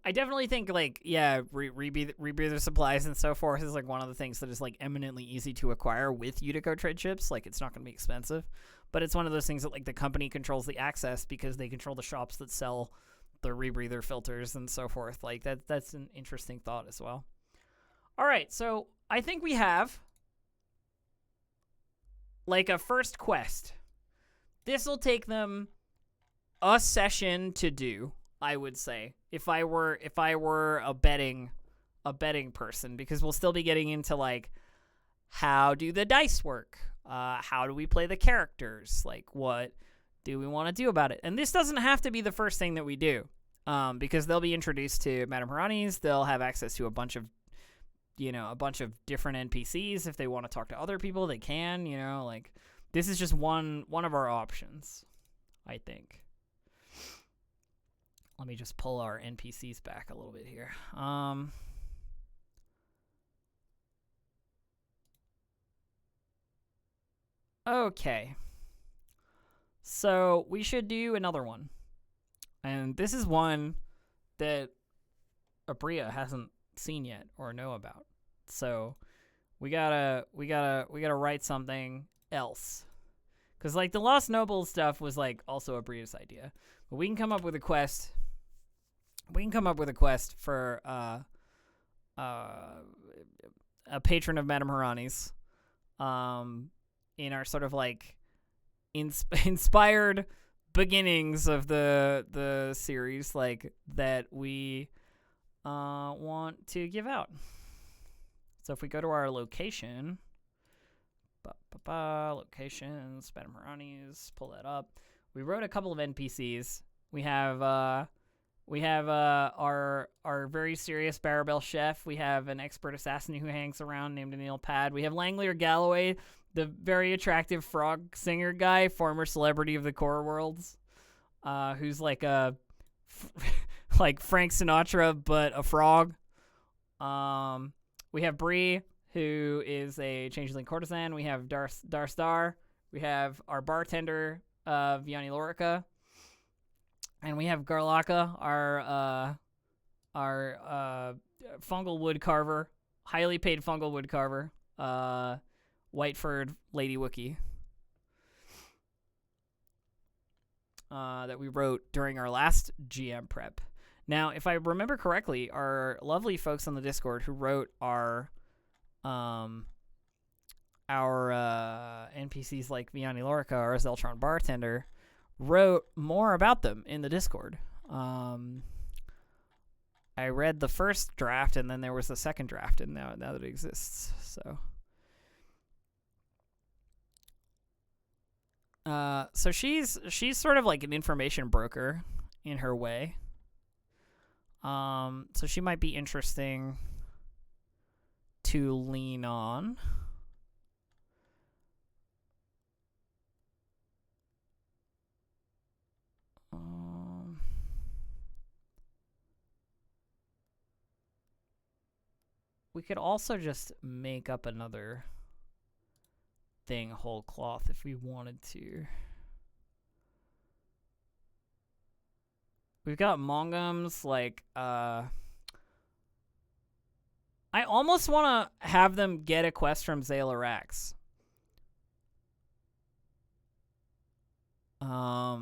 Speaker 1: I definitely think, like, yeah, rebreather supplies and so forth is, like, one of the things that is, like, eminently easy to acquire with Unico trade chips. Like, it's not going to be expensive. But it's one of those things that, like, the company controls the access because they control the shops that sell the rebreather filters and so forth. Like, that's an interesting thought as well. All right, so I think we have, like, a first quest. This will take them a session to do, I would say, if I were a betting person, because we'll still be getting into, like, how do the dice work? How do we play the characters? Like, what do we want to do about it? And this doesn't have to be the first thing that we do, because they'll be introduced to Madame Hirani's. They'll have access to a bunch of different NPCs. If they want to talk to other people, they can. Like, this is just one of our options, I think. Let me just pull our NPCs back a little bit here. Okay. So we should do another one. And this is one that Aabria hasn't seen yet or know about. So we gotta write something else. Because, like, the Lost Nobles stuff was, like, also Abria's idea. But we can come up with a quest. We can come up with a quest for a patron of Madame Hirani's, in our sort of, like, inspired beginnings of the series, like, that we want to give out. So if we go to our location, locations, Madame Harani's, pull that up. We wrote a couple of NPCs. We have our very serious Barabel chef. We have an expert assassin who hangs around named Anil Pad. We have Langley or Galloway, the very attractive frog singer guy, former celebrity of the core worlds, who's like a like Frank Sinatra but a frog. We have Bree, who is a changeling courtesan. We have Darstar. We have our bartender, Vianney Lorica. And we have Garlaka, our fungal wood carver, highly paid fungal wood carver, white-furred lady Wookiee, that we wrote during our last GM prep. Now, if I remember correctly, our lovely folks on the Discord who wrote our NPCs like Vianney Lorica, our Zeltron bartender, wrote more about them in the Discord. I read the first draft, and then there was the second draft, and now that it exists. So she's sort of like an information broker in her way. So she might be interesting to lean on. We could also just make up another thing whole cloth if we wanted to. We've got Mongums, like, I almost want to have them get a quest from Zayla-Rax. I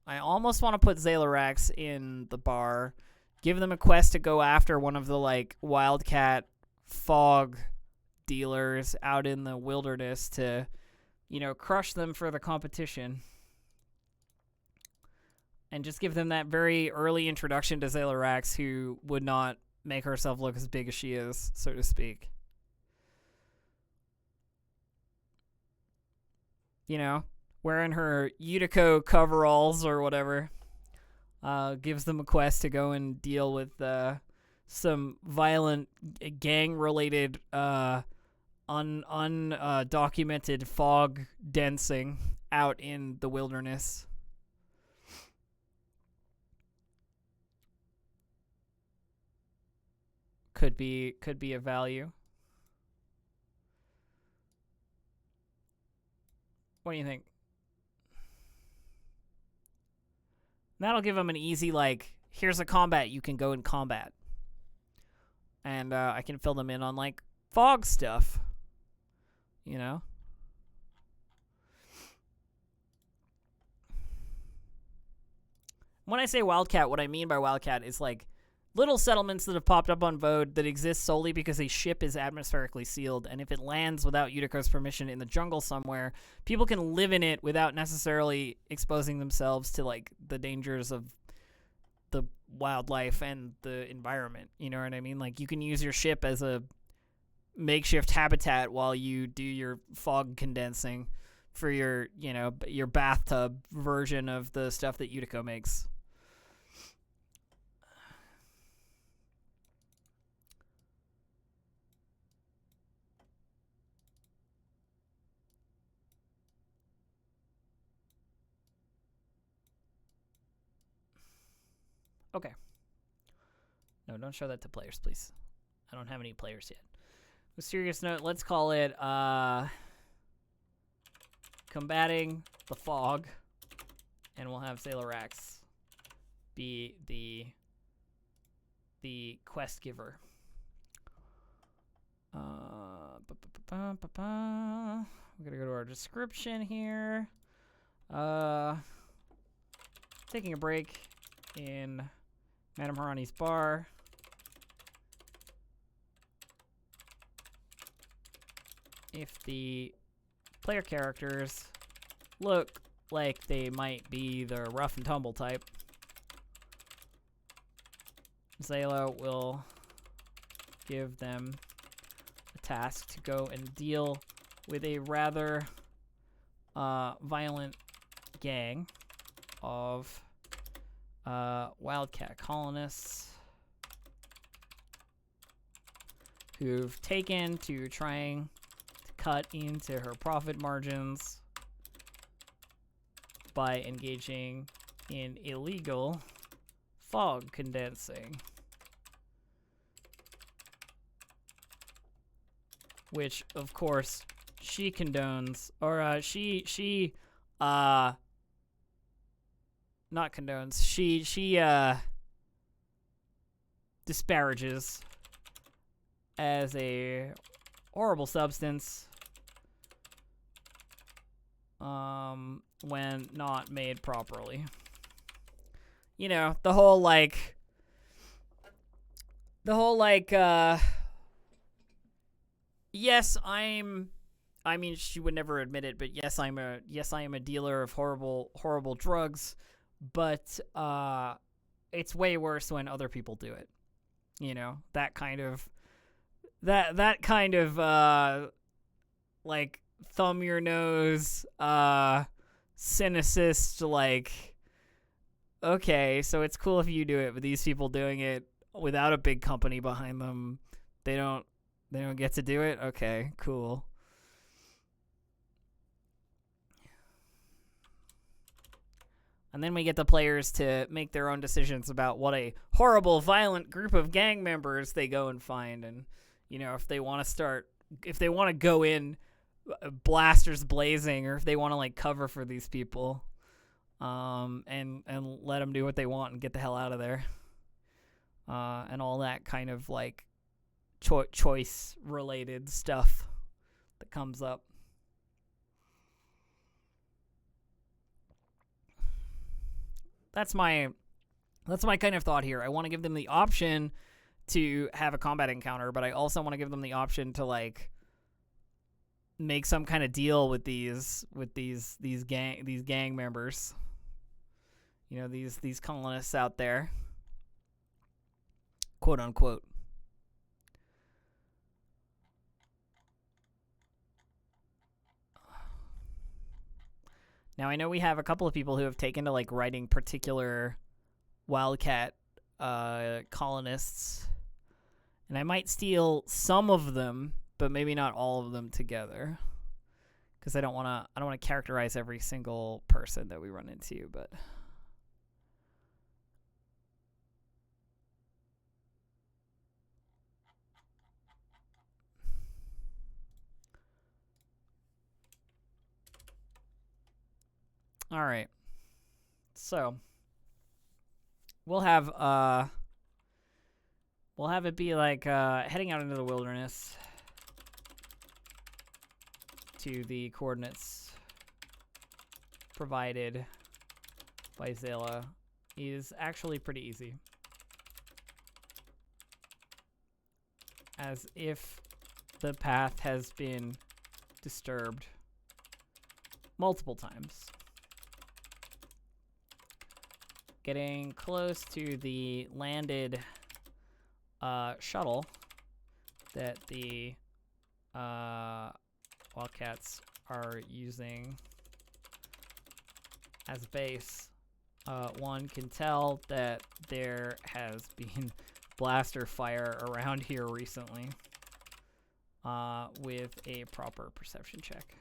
Speaker 1: almost want to put Zayla-Rax in the bar, give them a quest to go after one of the, like, wildcat fog dealers out in the wilderness to, you know, crush them for the competition. And just give them that very early introduction to Zayla-Rax, who would not make herself look as big as she is, so to speak. You know, wearing her Utico coveralls or whatever. Gives them a quest to go and deal with some violent gang-related undocumented fog dancing out in the wilderness. Could be a value. What do you think? That'll give them an easy, like, here's a combat you can go and combat. And I can fill them in on, like, fog stuff. You know? When I say Wildcat, what I mean by Wildcat is, like, little settlements that have popped up on Vode that exist solely because a ship is atmospherically sealed, and if it lands without Utico's permission in the jungle somewhere, people can live in it without necessarily exposing themselves to, like, the dangers of the wildlife and the environment. You know what I mean? Like, you can use your ship as a makeshift habitat while you do your fog condensing for your, you know, your bathtub version of the stuff that Utico makes. Okay. No, don't show that to players, please. I don't have any players yet. A serious note, let's call it combating the fog, and we'll have Zayla-Rax be the quest giver. We're gonna go to our description here. Taking a break in Madame Harani's bar. If the player characters look like they might be the rough and tumble type, Zayla will give them a task to go and deal with a rather violent gang of wildcat colonists who've taken to trying to cut into her profit margins by engaging in illegal fog condensing, which of course she condones, or not condones, she disparages as a horrible substance when not made properly. You know, the whole yes, I mean, she would never admit it, but yes, I am a dealer of horrible drugs, but it's way worse when other people do it. You know, that kind of like thumb your nose cynicist, like, okay, so it's cool if you do it, but these people doing it without a big company behind them, they don't get to do it? Okay, cool. And then we get the players to make their own decisions about what a horrible, violent group of gang members they go and find. And, you know, if they want to go in blasters blazing, or if they want to, like, cover for these people and let them do what they want and get the hell out of there. And all that kind of, like, choice-related stuff that comes up. That's my kind of thought here. I want to give them the option to have a combat encounter, but I also want to give them the option to, like, make some kind of deal with these gang members. You know, these colonists out there, quote unquote. Now, I know we have a couple of people who have taken to, like, writing particular wildcat colonists, and I might steal some of them, but maybe not all of them together, because I don't want to characterize every single person that we run into, but all right. So we'll have it be like heading out into the wilderness to the coordinates provided by Zayla is actually pretty easy, as if the path has been disturbed multiple times. Getting close to the landed shuttle that the Wildcats are using as base, one can tell that there has been blaster fire around here recently with a proper perception check.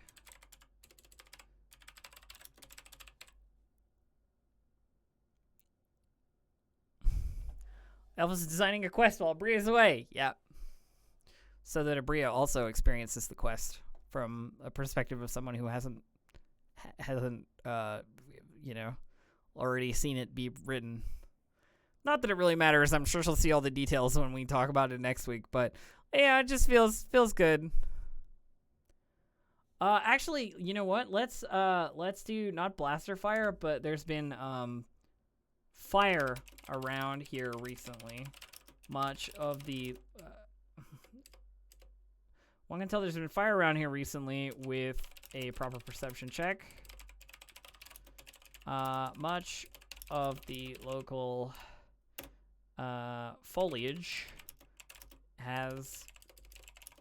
Speaker 1: Elvis is designing a quest while Aabria is away. Yeah. So that Aabria also experiences the quest from a perspective of someone who hasn't already seen it be written. Not that it really matters. I'm sure she'll see all the details when we talk about it next week, but yeah, it just feels good. Actually, you know what? Let's do not blaster fire, but there's been fire around here recently. Much of the one can tell there's been fire around here recently with a proper perception check. Much of the local foliage has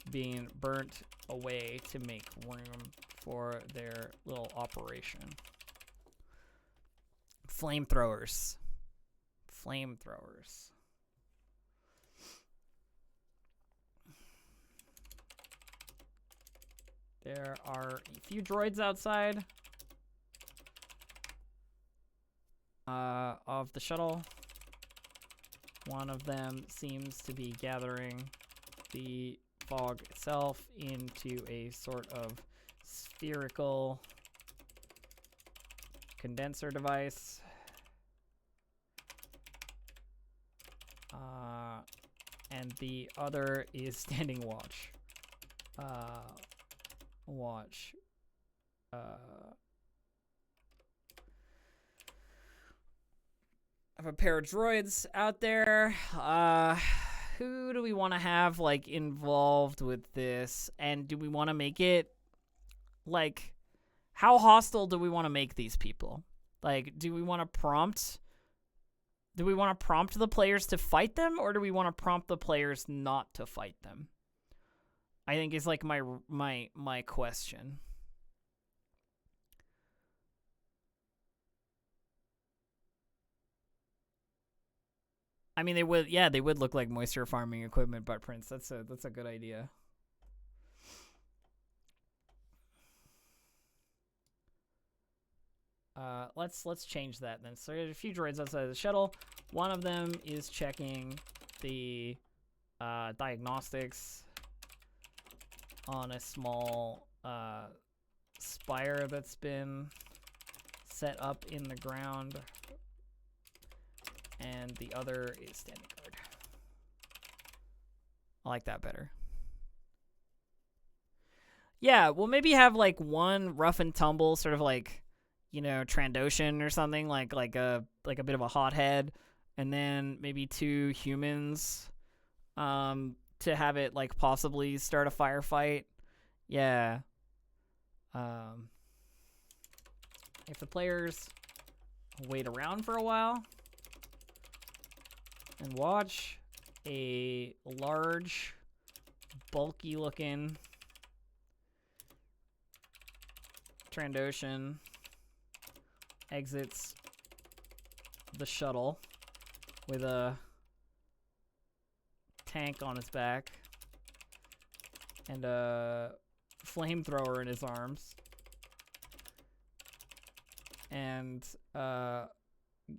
Speaker 2: being burnt away to make room for their little operation.
Speaker 1: Flamethrowers.
Speaker 2: Flamethrowers. There are a few droids outside of the shuttle. One of them seems to be gathering the fog itself into a sort of spherical condenser device. And the other is standing watch. I have a pair of droids out there. Who do we want to have, like, involved with this? And do we want to make it, like, how hostile do we want to make these people? Like, do we want to prompt the players to fight them, or do we want to prompt the players not to fight them? I think is like my question. I mean, they would look like moisture farming equipment, but Prince, that's a good idea. Let's change that then. So there's a few droids outside of the shuttle. One of them is checking the diagnostics on a small spire that's been set up in the ground, and the other is standing guard. I like that better. Yeah, we'll maybe have like one rough and tumble, sort of like, you know, Trandoshan or something, like a bit of a hothead, and then maybe 2 humans to have it like possibly start a firefight. Yeah. If the players wait around for a while and watch, a large, bulky looking Trandoshan exits the shuttle with a tank on his back and a flamethrower in his arms, and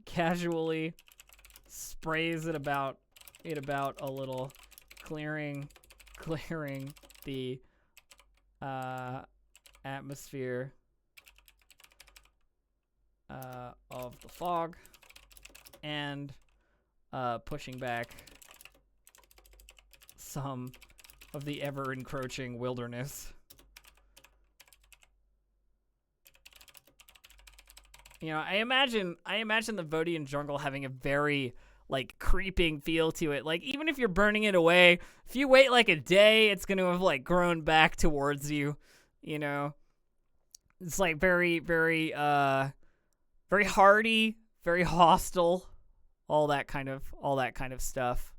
Speaker 2: casually sprays it about a little, clearing the atmosphere of the fog, and pushing back some of the ever-encroaching wilderness. You know, I imagine the Vodian jungle having a very, like, creeping feel to it. Like, even if you're burning it away, if you wait, like, a day, it's going to have, like, grown back towards you, you know? It's, like, very, very, very hardy, very hostile, all that kind of stuff.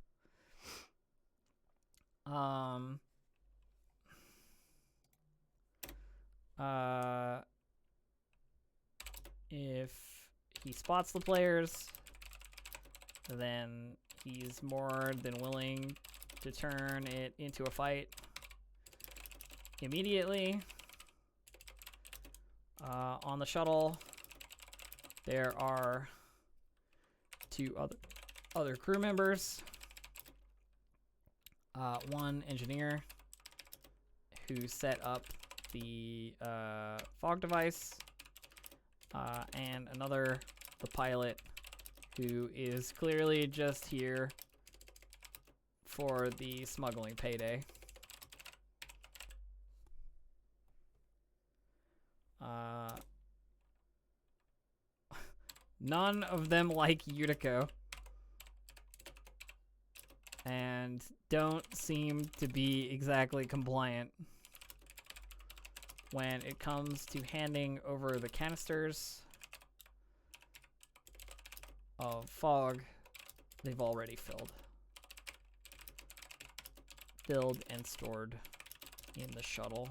Speaker 2: If he spots the players, then he's more than willing to turn it into a fight immediately. On the shuttle, there are 2 other crew members. One engineer who set up the fog device, and another, the pilot, who is clearly just here for the smuggling payday. None of them like Utico, and don't seem to be exactly compliant when it comes to handing over the canisters of fog they've already filled. built and stored in the shuttle.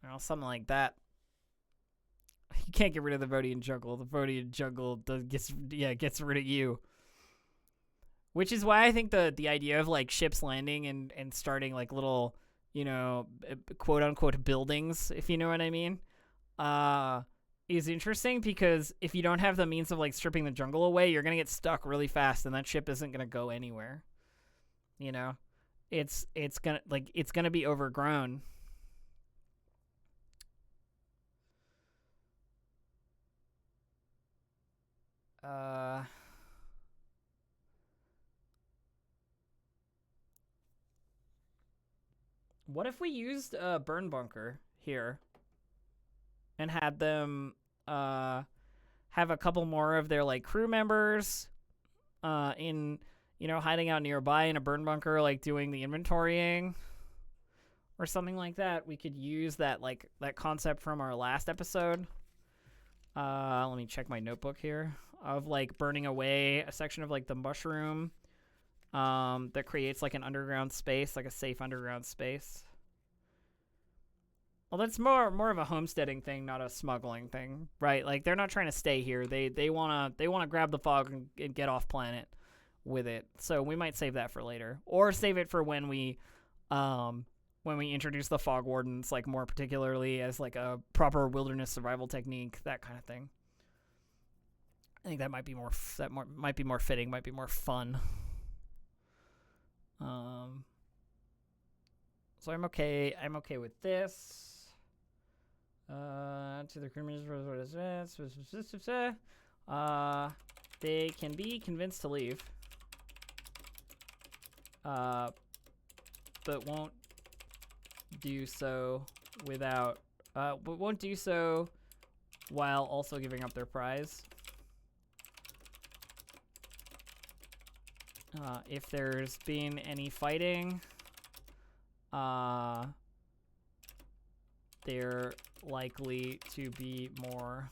Speaker 2: Or something like that. You can't get rid of the Vodian jungle. The Vodian jungle gets rid of you. Which is why I think the idea of like ships landing and starting like little, you know, quote unquote buildings, if you know what I mean, is interesting, because if you don't have the means of like stripping the jungle away, you're gonna get stuck really fast, and that ship isn't gonna go anywhere. You know, it's gonna be overgrown. What if we used a burn bunker here and had them have a couple more of their like crew members in, you know, hiding out nearby in a burn bunker, like doing the inventorying or something like that? We could use that concept from our last episode. Let me check my notebook here, of like burning away a section of like the mushroom that creates like an underground space, like a safe underground space. Well, that's more of a homesteading thing, not a smuggling thing, right? Like they're not trying to stay here. They wanna grab the fog and get off planet with it. So we might save that for later, or save it for when we introduce the fog wardens, like more particularly as like a proper wilderness survival technique, that kind of thing. I think that might be more fitting, might be more fun. So I'm okay with this. To the criminals, what is this? They can be convinced to leave. But won't do so without, won't do so while also giving up their prize. If there's been any fighting, they're likely to be more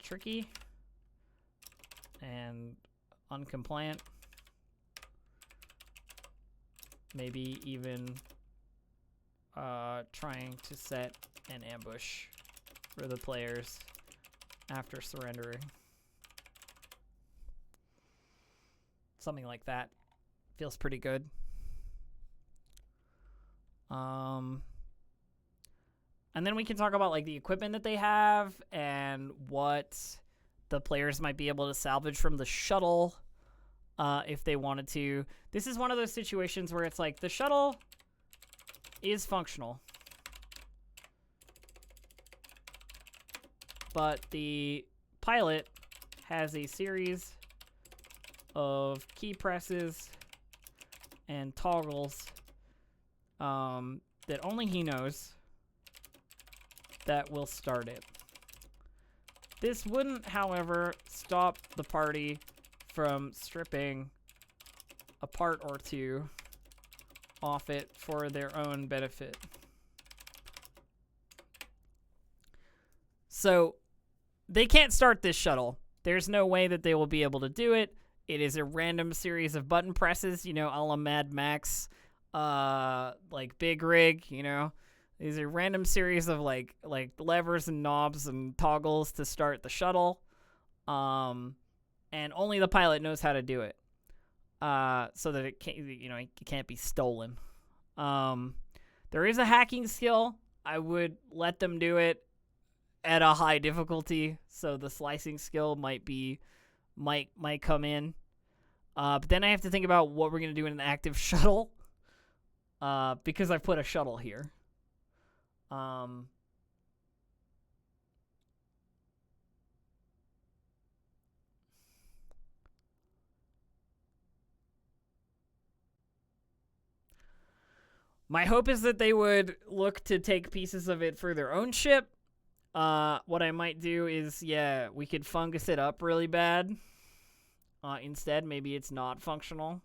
Speaker 2: tricky and uncompliant. Maybe even trying to set an ambush for the players after surrendering. Something like that. Feels pretty good. And then we can talk about like the equipment that they have and what the players might be able to salvage from the shuttle if they wanted to. This is one of those situations where it's like the shuttle is functional, but the pilot has a series of key presses and toggles that only he knows that will start it. This wouldn't, however, stop the party from stripping a part or two off it for their own benefit. So they can't start this shuttle. There's no way that they will be able to do it. It is a random series of button presses, you know, a la Mad Max, like Big Rig, you know. These are random series of like levers and knobs and toggles to start the shuttle. And only the pilot knows how to do it. So that it can't, you know, it can't be stolen. There is a hacking skill. I would let them do it at a high difficulty, so the slicing skill might come in. But then I have to think about what we're gonna do in an active shuttle. Because I've put a shuttle here. My hope is that they would look to take pieces of it for their own ship. What I might do is, yeah, we could fungus it up really bad. Instead, maybe it's not functional.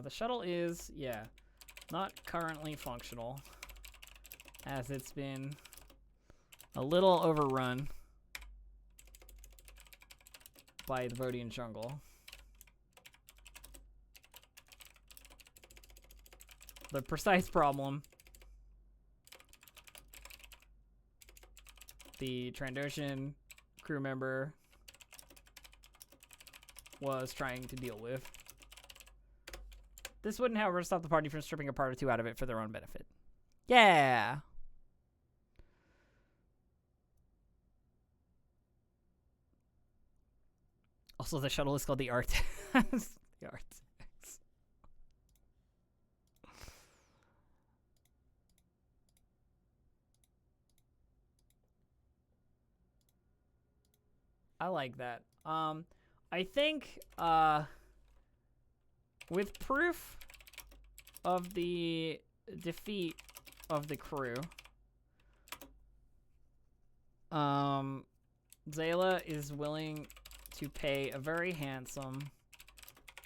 Speaker 2: The shuttle is, yeah, not currently functional. as it's been a little overrun by the Vodian jungle. The precise problem: the Trandoshan crew member was trying to deal with. This wouldn't, however, stop the party from stripping a part or two out of it for their own benefit. Yeah! Also, the shuttle is called the Artex. The Artex. I like that. I think, with proof of the defeat of the crew, Zayla is willing to pay a very handsome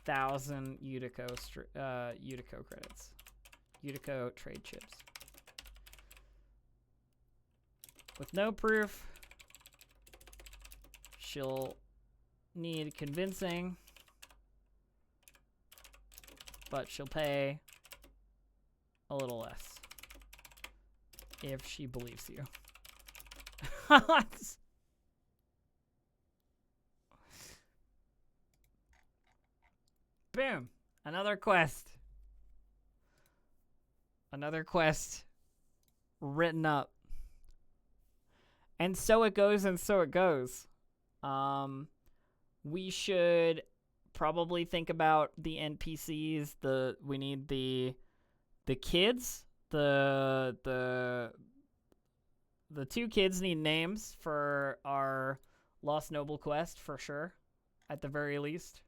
Speaker 2: 1,000 Utico credits. Utico trade chips. With no proof, she'll need convincing, but she'll pay a little less if she believes you. Boom. Another quest. Another quest written up. And so it goes, and so it goes. We should probably think about the NPCs. We need the kids. The two kids need names for our Lost Noble quest for sure, at the very least.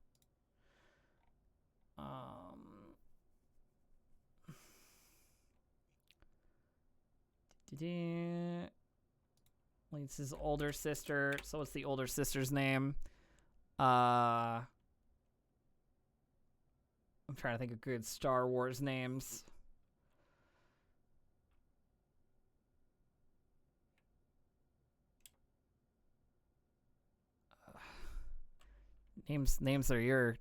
Speaker 2: Lisa's older sister. So what's the older sister's name? I'm trying to think of good Star Wars names. Names are your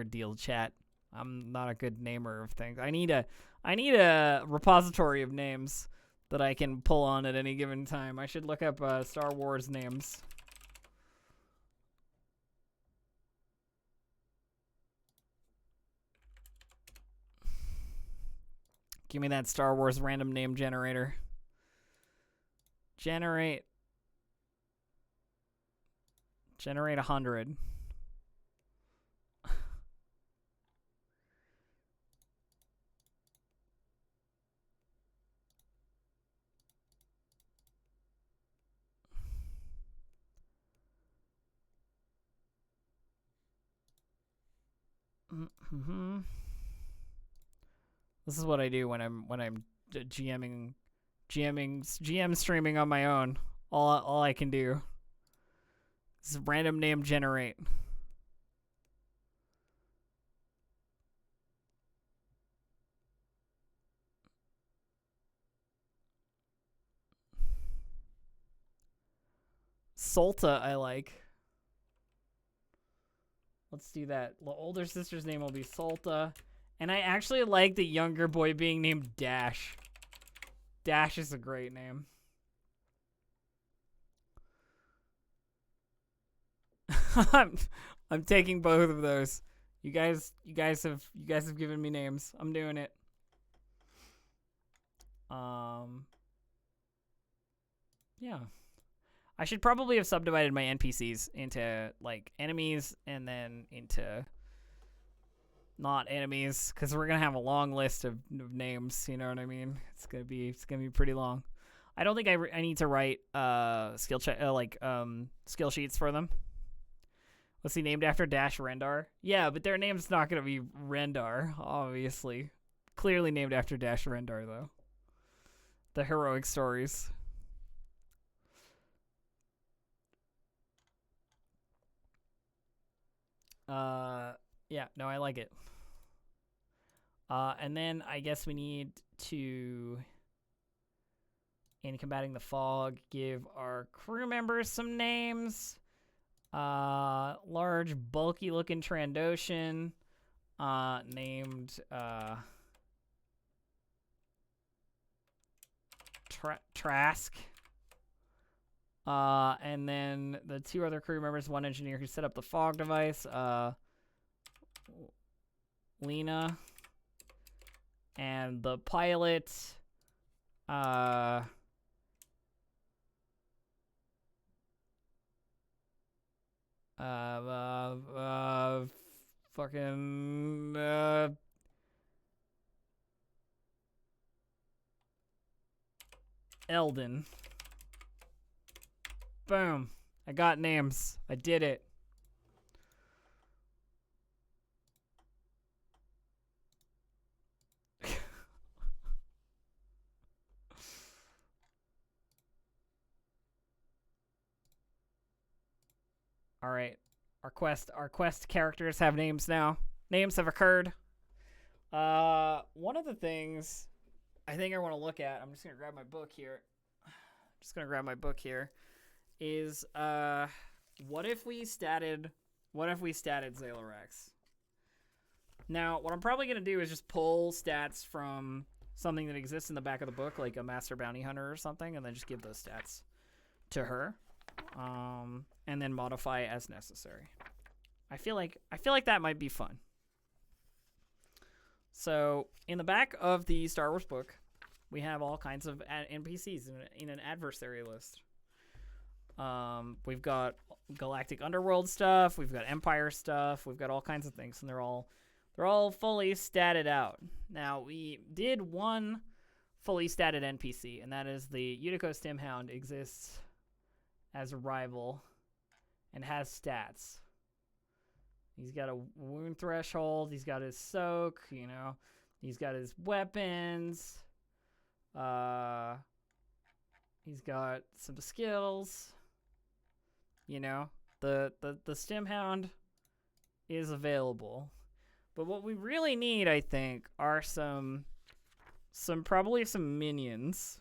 Speaker 2: deal, chat. I'm not a good namer of things. I need a repository of names that I can pull on at any given time. I should look up Star Wars names. Give me that Star Wars random name generator. Generate 100. This is what I do when I'm GM streaming on my own. All I can do is random name generate. Solta, I like. Let's do that. The older sister's name will be Solta. And I actually like the younger boy being named Dash. Dash is a great name. I'm taking both of those. You guys have given me names. I'm doing it. Yeah. I should probably have subdivided my NPCs into like enemies and then into not enemies, because we're gonna have a long list of names. You know what I mean? It's gonna be pretty long. I don't think I need to write skill sheets for them. Was he named after Dash Rendar? Yeah, but their name's not gonna be Rendar, obviously. Clearly named after Dash Rendar though. The heroic stories. Yeah, no, I like it. And then I guess we need to In combating the fog, give our crew members some names. Large, bulky-looking Trandoshan, named Trask. And then the 2 other crew members, 1 engineer who set up the fog device, Lena, and the pilot, fucking, Eldon. Boom. I got names. I did it. All right. Our quest characters have names now. Names have occurred. One of the things I think I want to look at, I'm just going to grab my book here. Is what if we statted Zalarex? Now, what I'm probably going to do is just pull stats from something that exists in the back of the book, like a Master Bounty Hunter or something, and then just give those stats to her. And then modify as necessary. I feel like that might be fun. So in the back of the Star Wars book, we have all kinds of NPCs in an adversary list. We've got galactic underworld stuff. We've got Empire stuff. We've got all kinds of things, and they're all fully statted out. Now we did one fully statted NPC, and that is the Utico Stimhound exists as a rival and has stats. He's got a wound threshold. He's got his soak, He's got his weapons. He's got some skills. The Stimhound is available. But what we really need, I think, are probably some minions.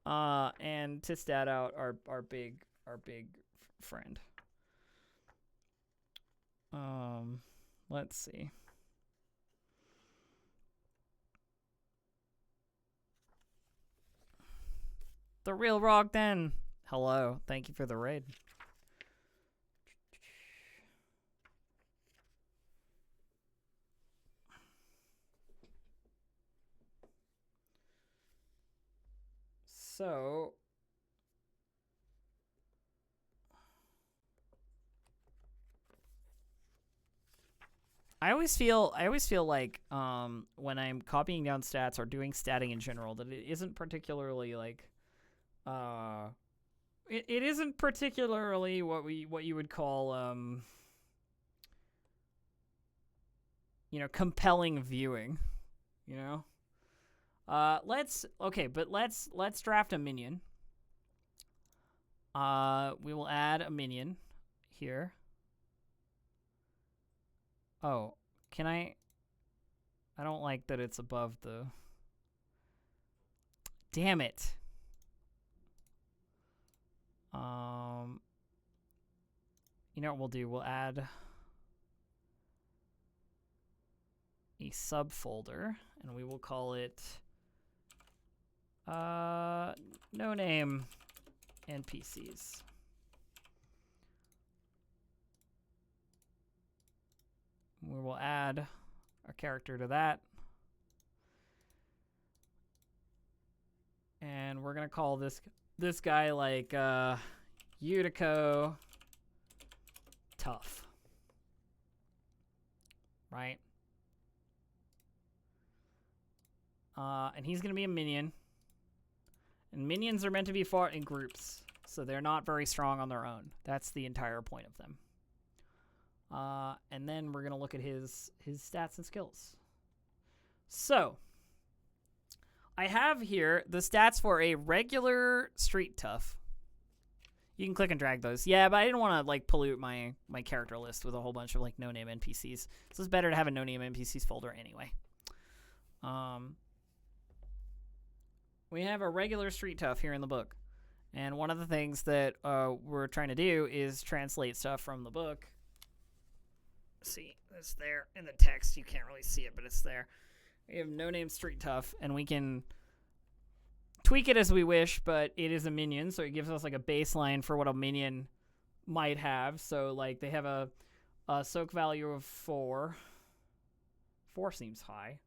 Speaker 2: And to stat out our big friend. Let's see. The real Rogden. Hello. Thank you for the raid. So I always feel like when I'm copying down stats or doing statting in general that it isn't particularly like it isn't particularly what you would call compelling viewing, let's draft a minion. We will add a minion here. Oh, can I don't like that it's above the... Damn it. You know what we'll do? We'll add a subfolder, and we will call it no name NPCs. We will add a character to that. And we're going to call this guy like Utico Tough. Right? And he's going to be a minion. And minions are meant to be fought in groups, so they're not very strong on their own. That's the entire point of them. And then we're going to look at his stats and skills. So, I have here the stats for a regular street tough. You can click and drag those. Yeah, but I didn't want to pollute my character list with a whole bunch of no-name NPCs. So it's better to have a no-name NPCs folder anyway.
Speaker 1: we have a regular street tough here in the book. And one of the things that we're trying to do is translate stuff from the book. See, it's there in the text. You can't really see it, but it's there. We have no-name street tough, and we can tweak it as we wish, but it is a minion, so it gives us like a baseline for what a minion might have. So like they have a soak value of 4. 4 seems high.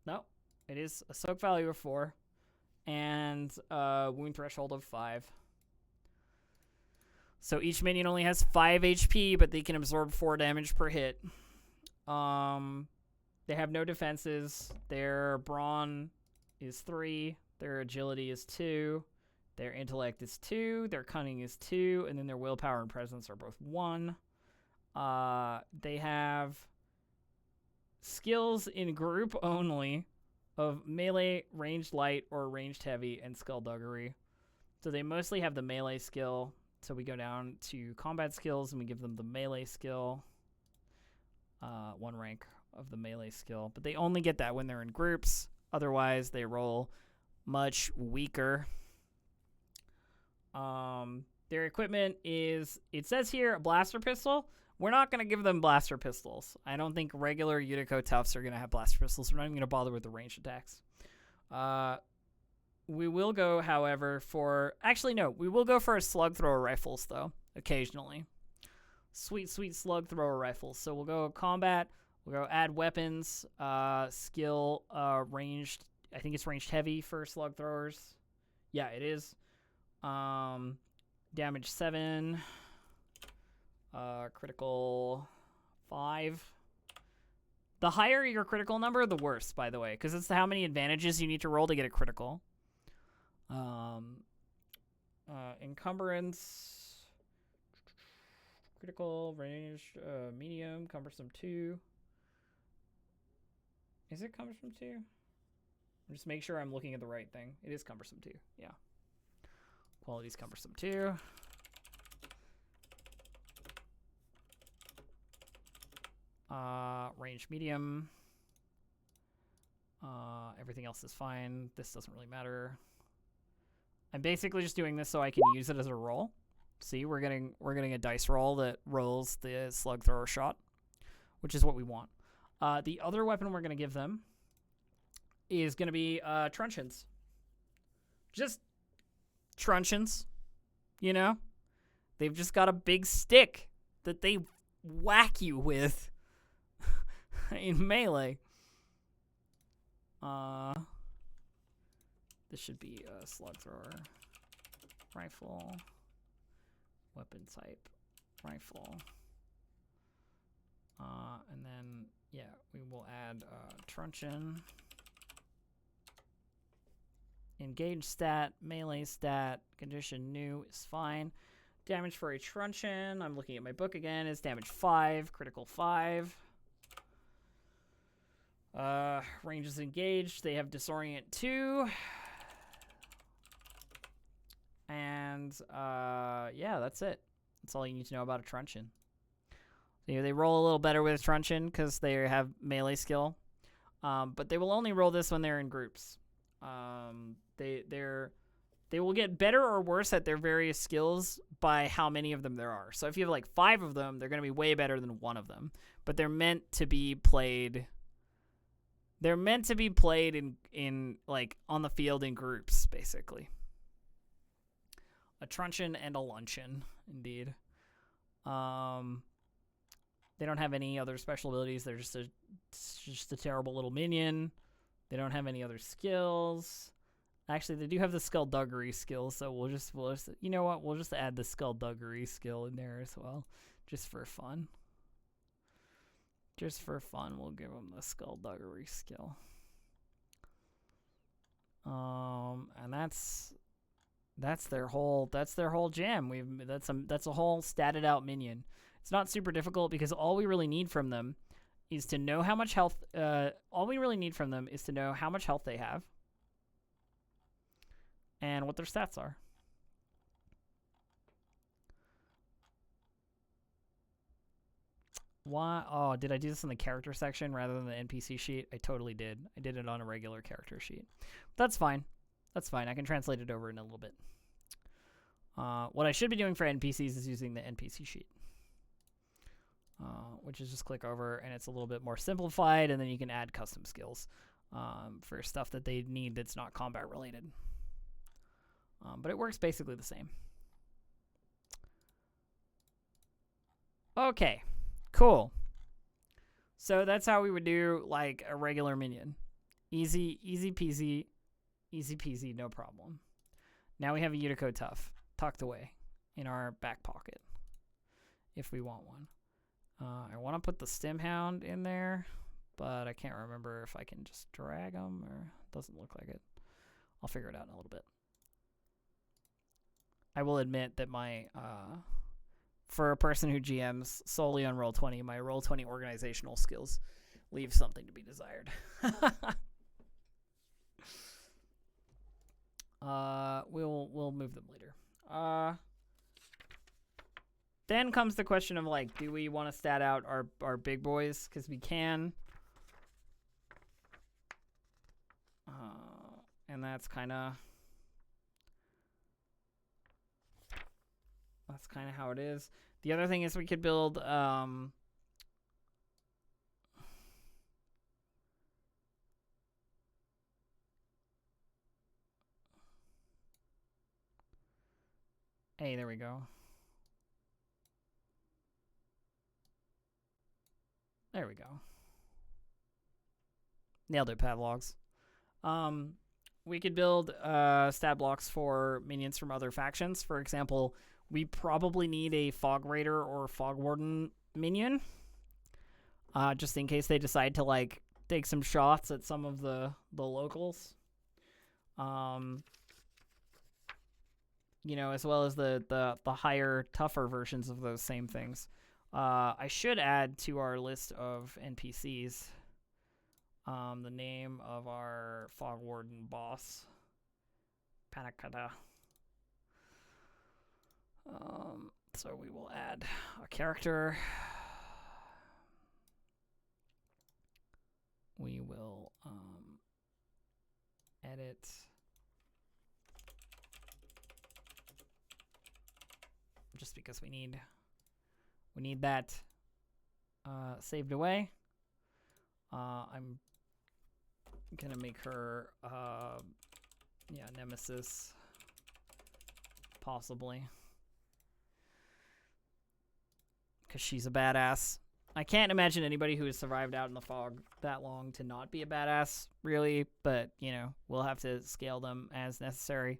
Speaker 1: No, it is a soak value of 4 and a wound threshold of 5. So each minion only has 5 HP, but they can absorb 4 damage per hit. They have no defenses. Their brawn is 3. Their agility is 2. Their intellect is 2. Their cunning is 2. And then their willpower and presence are both 1. They have skills in group only of melee, ranged light, or ranged heavy, and skullduggery. So they mostly have the melee skill. So we go down to combat skills and we give them the melee skill. 1 rank of the melee skill. But they only get that when they're in groups. Otherwise, they roll much weaker. Their equipment is, it says here, a blaster pistol. We're not going to give them blaster pistols. I don't think regular Unico toughs are going to have blaster pistols. We're not even going to bother with the ranged attacks. We will go, however, for... Actually, no. We will go for a slug thrower rifles, though, occasionally. Sweet, sweet slug thrower rifles. So we'll go combat. We'll go add weapons. Skill, ranged... I think it's ranged heavy for slug throwers. Yeah, it is. Damage 7. Critical 5. The higher your critical number, the worse, by the way, because it's how many advantages you need to roll to get a critical. Encumbrance, critical, ranged, medium, cumbersome 2. Is it cumbersome 2? Just make sure I'm looking at the right thing. It is cumbersome 2, yeah. Quality's cumbersome 2. Range medium. Everything else is fine. This doesn't really matter. I'm basically just doing this so I can use it as a roll. See, we're getting a dice roll that rolls the slug thrower shot, which is what we want. The other weapon we're gonna give them is gonna be truncheons. Just truncheons, you know? They've just got a big stick that they whack you with in melee. This should be a slug thrower rifle, weapon type rifle, and then yeah, we will add truncheon. Engage stat, melee stat, condition new is fine. Damage for a truncheon, I'm looking at my book again, is damage 5, critical 5. Range is engaged. They have disorient 2. And yeah, that's it. That's all you need to know about a truncheon. So they roll a little better with a truncheon because they have melee skill. But they will only roll this when they're in groups. They will get better or worse at their various skills by how many of them there are. So if you have like 5 of them, they're going to be way better than 1 of them. But they're meant to be played. They're meant to be played in like on the field in groups, basically. A truncheon and a luncheon, indeed. They don't have any other special abilities. They're just a terrible little minion. They don't have any other skills. Actually, they do have the skullduggery skill, so we'll just you know what? We'll just add the skullduggery skill in there as well, just for fun. Just for fun, we'll give them the skullduggery skill. And that's their whole jam. That's a whole statted out minion. It's not super difficult because all we really need from them is to know how much health. All we really need from them is to know how much health they have and what their stats are.
Speaker 2: Why? Oh, did I do this in the character section rather than the NPC sheet? I totally did. I did it on a regular character sheet. That's fine. That's fine. I can translate it over in a little bit. What I should be doing for NPCs is using the NPC sheet, which is just click over, and it's a little bit more simplified, and then you can add custom skills for stuff that they need that's not combat related. But it works basically the same. Okay, cool. So that's how we would do like a regular minion. Easy peasy, no problem. Now we have a Utico Tough tucked away in our back pocket if we want one. I want to put the Stem Hound in there, but I can't remember if I can just drag them, or it doesn't look like it. I'll figure it out in a little bit. I will admit that my for a person who GMs solely on Roll20, my Roll20 organizational skills leave something to be desired. We'll move them later. Then comes the question of like, do we want to stat out our big boys? Because we can. And that's kind of how it is. The other thing is we could build hey, there we go. There we go. Nailed it, Pavlogs. We could build stat blocks for minions from other factions. For example, we probably need a Fog Raider or Fog Warden minion, just in case they decide to like take some shots at some of the locals. You know, as well as the higher, tougher versions of those same things. I should add to our list of NPCs the name of our Fog Warden boss, Panakata. So we will add a character. We will edit. Just because we need that saved away. I'm gonna make her Nemesis, possibly, because she's a badass. I can't imagine anybody who has survived out in the fog that long to not be a badass, really, but you know, we'll have to scale them as necessary.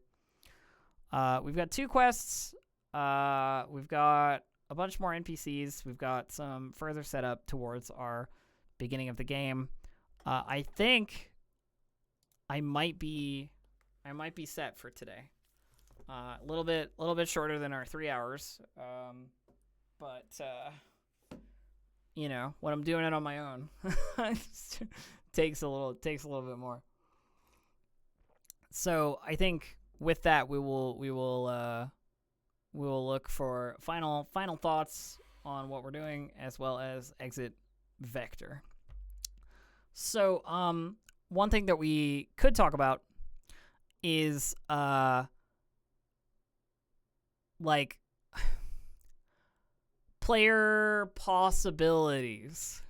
Speaker 2: We've got 2 quests. We've got a bunch more NPCs. We've got some further setup towards our beginning of the game. I think I might be set for today. A little bit shorter than our 3 hours. But you know, when I'm doing it on my own, takes a little bit more. So I think with that we will look for final thoughts on what we're doing, as well as exit vector. So one thing that we could talk about is like player possibilities.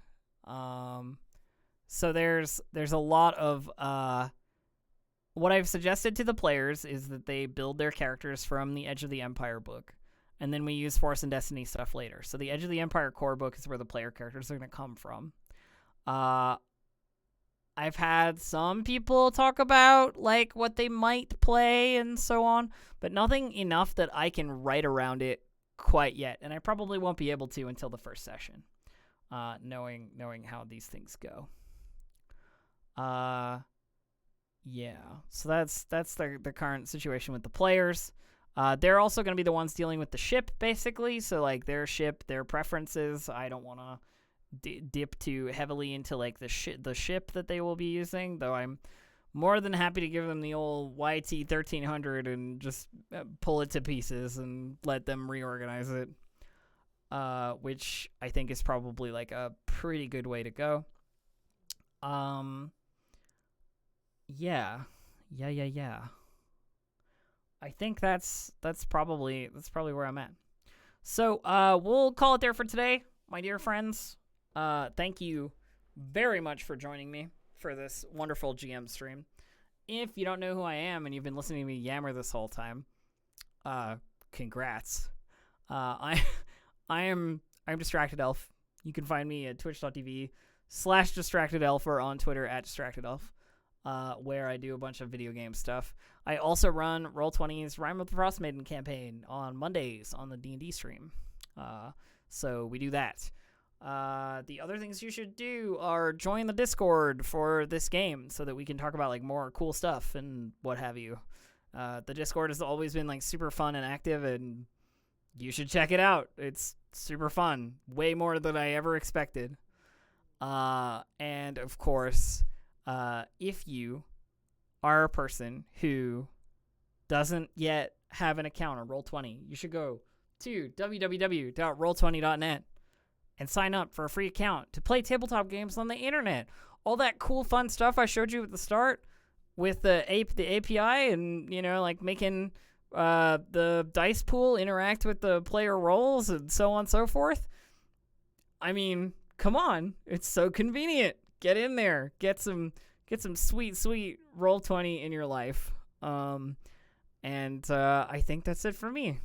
Speaker 2: So there's a lot of what I've suggested to the players is that they build their characters from the Edge of the Empire book, and then we use Force and Destiny stuff later. So the Edge of the Empire core book is where the player characters are going to come from. I've had some people talk about like what they might play and so on, but nothing enough that I can write around it quite yet, and I probably won't be able to until the first session, knowing how these things go. Yeah, so that's the current situation with the players. They're also going to be the ones dealing with the ship, basically. So like their ship, their preferences. I don't want to dip too heavily into like the ship that they will be using, though I'm more than happy to give them the old YT 1300 and just pull it to pieces and let them reorganize it.
Speaker 1: which I think is probably like a pretty good way to go. Yeah. I think that's probably where I'm at. So we'll call it there for today, my dear friends. Thank you very much for joining me for this wonderful GM stream. If you don't know who I am and you've been listening to me yammer this whole time, congrats. I'm Distracted Elf. You can find me at twitch.tv/DistractedElf or on Twitter at DistractedElf, where I do a bunch of video game stuff. I also run Roll20's Rhyme with the Frost Maiden campaign on Mondays on the D&D stream. So we do that. The other things you should do are join the Discord for this game so that we can talk about like more cool stuff and what have you. The Discord has always been like super fun and active, and you should check it out. It's super fun, way more than I ever expected. And of course, if you are a person who doesn't yet have an account on Roll20, you should go to www.roll20.net and sign up for a free account to play tabletop games on the internet. All that cool, fun stuff I showed you at the start with the API and, you know, like making the dice pool interact with the player rolls and so on and so forth. I mean, come on. It's so convenient. Get in there. Get some sweet Roll20 in your life. And I think that's it for me.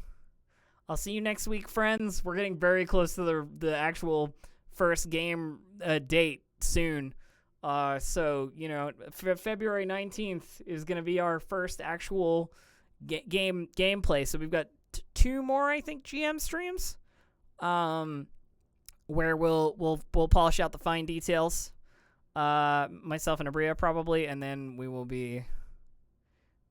Speaker 1: I'll see you next week, friends. We're getting very close to the actual first game date soon. So, you know, February 19th is going to be our first actual gameplay. So we've got two more, I think, GM streams, where we'll polish out the fine details. Myself and Aabria probably, and then we'll be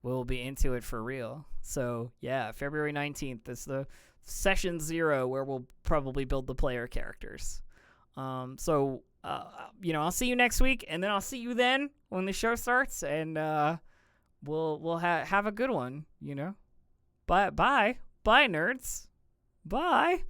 Speaker 1: into it for real. So yeah, February 19th is the session 0 where we'll probably build the player characters. So you know, I'll see you next week, and then I'll see you then when the show starts, and we'll have a good one. You know, bye nerds, bye.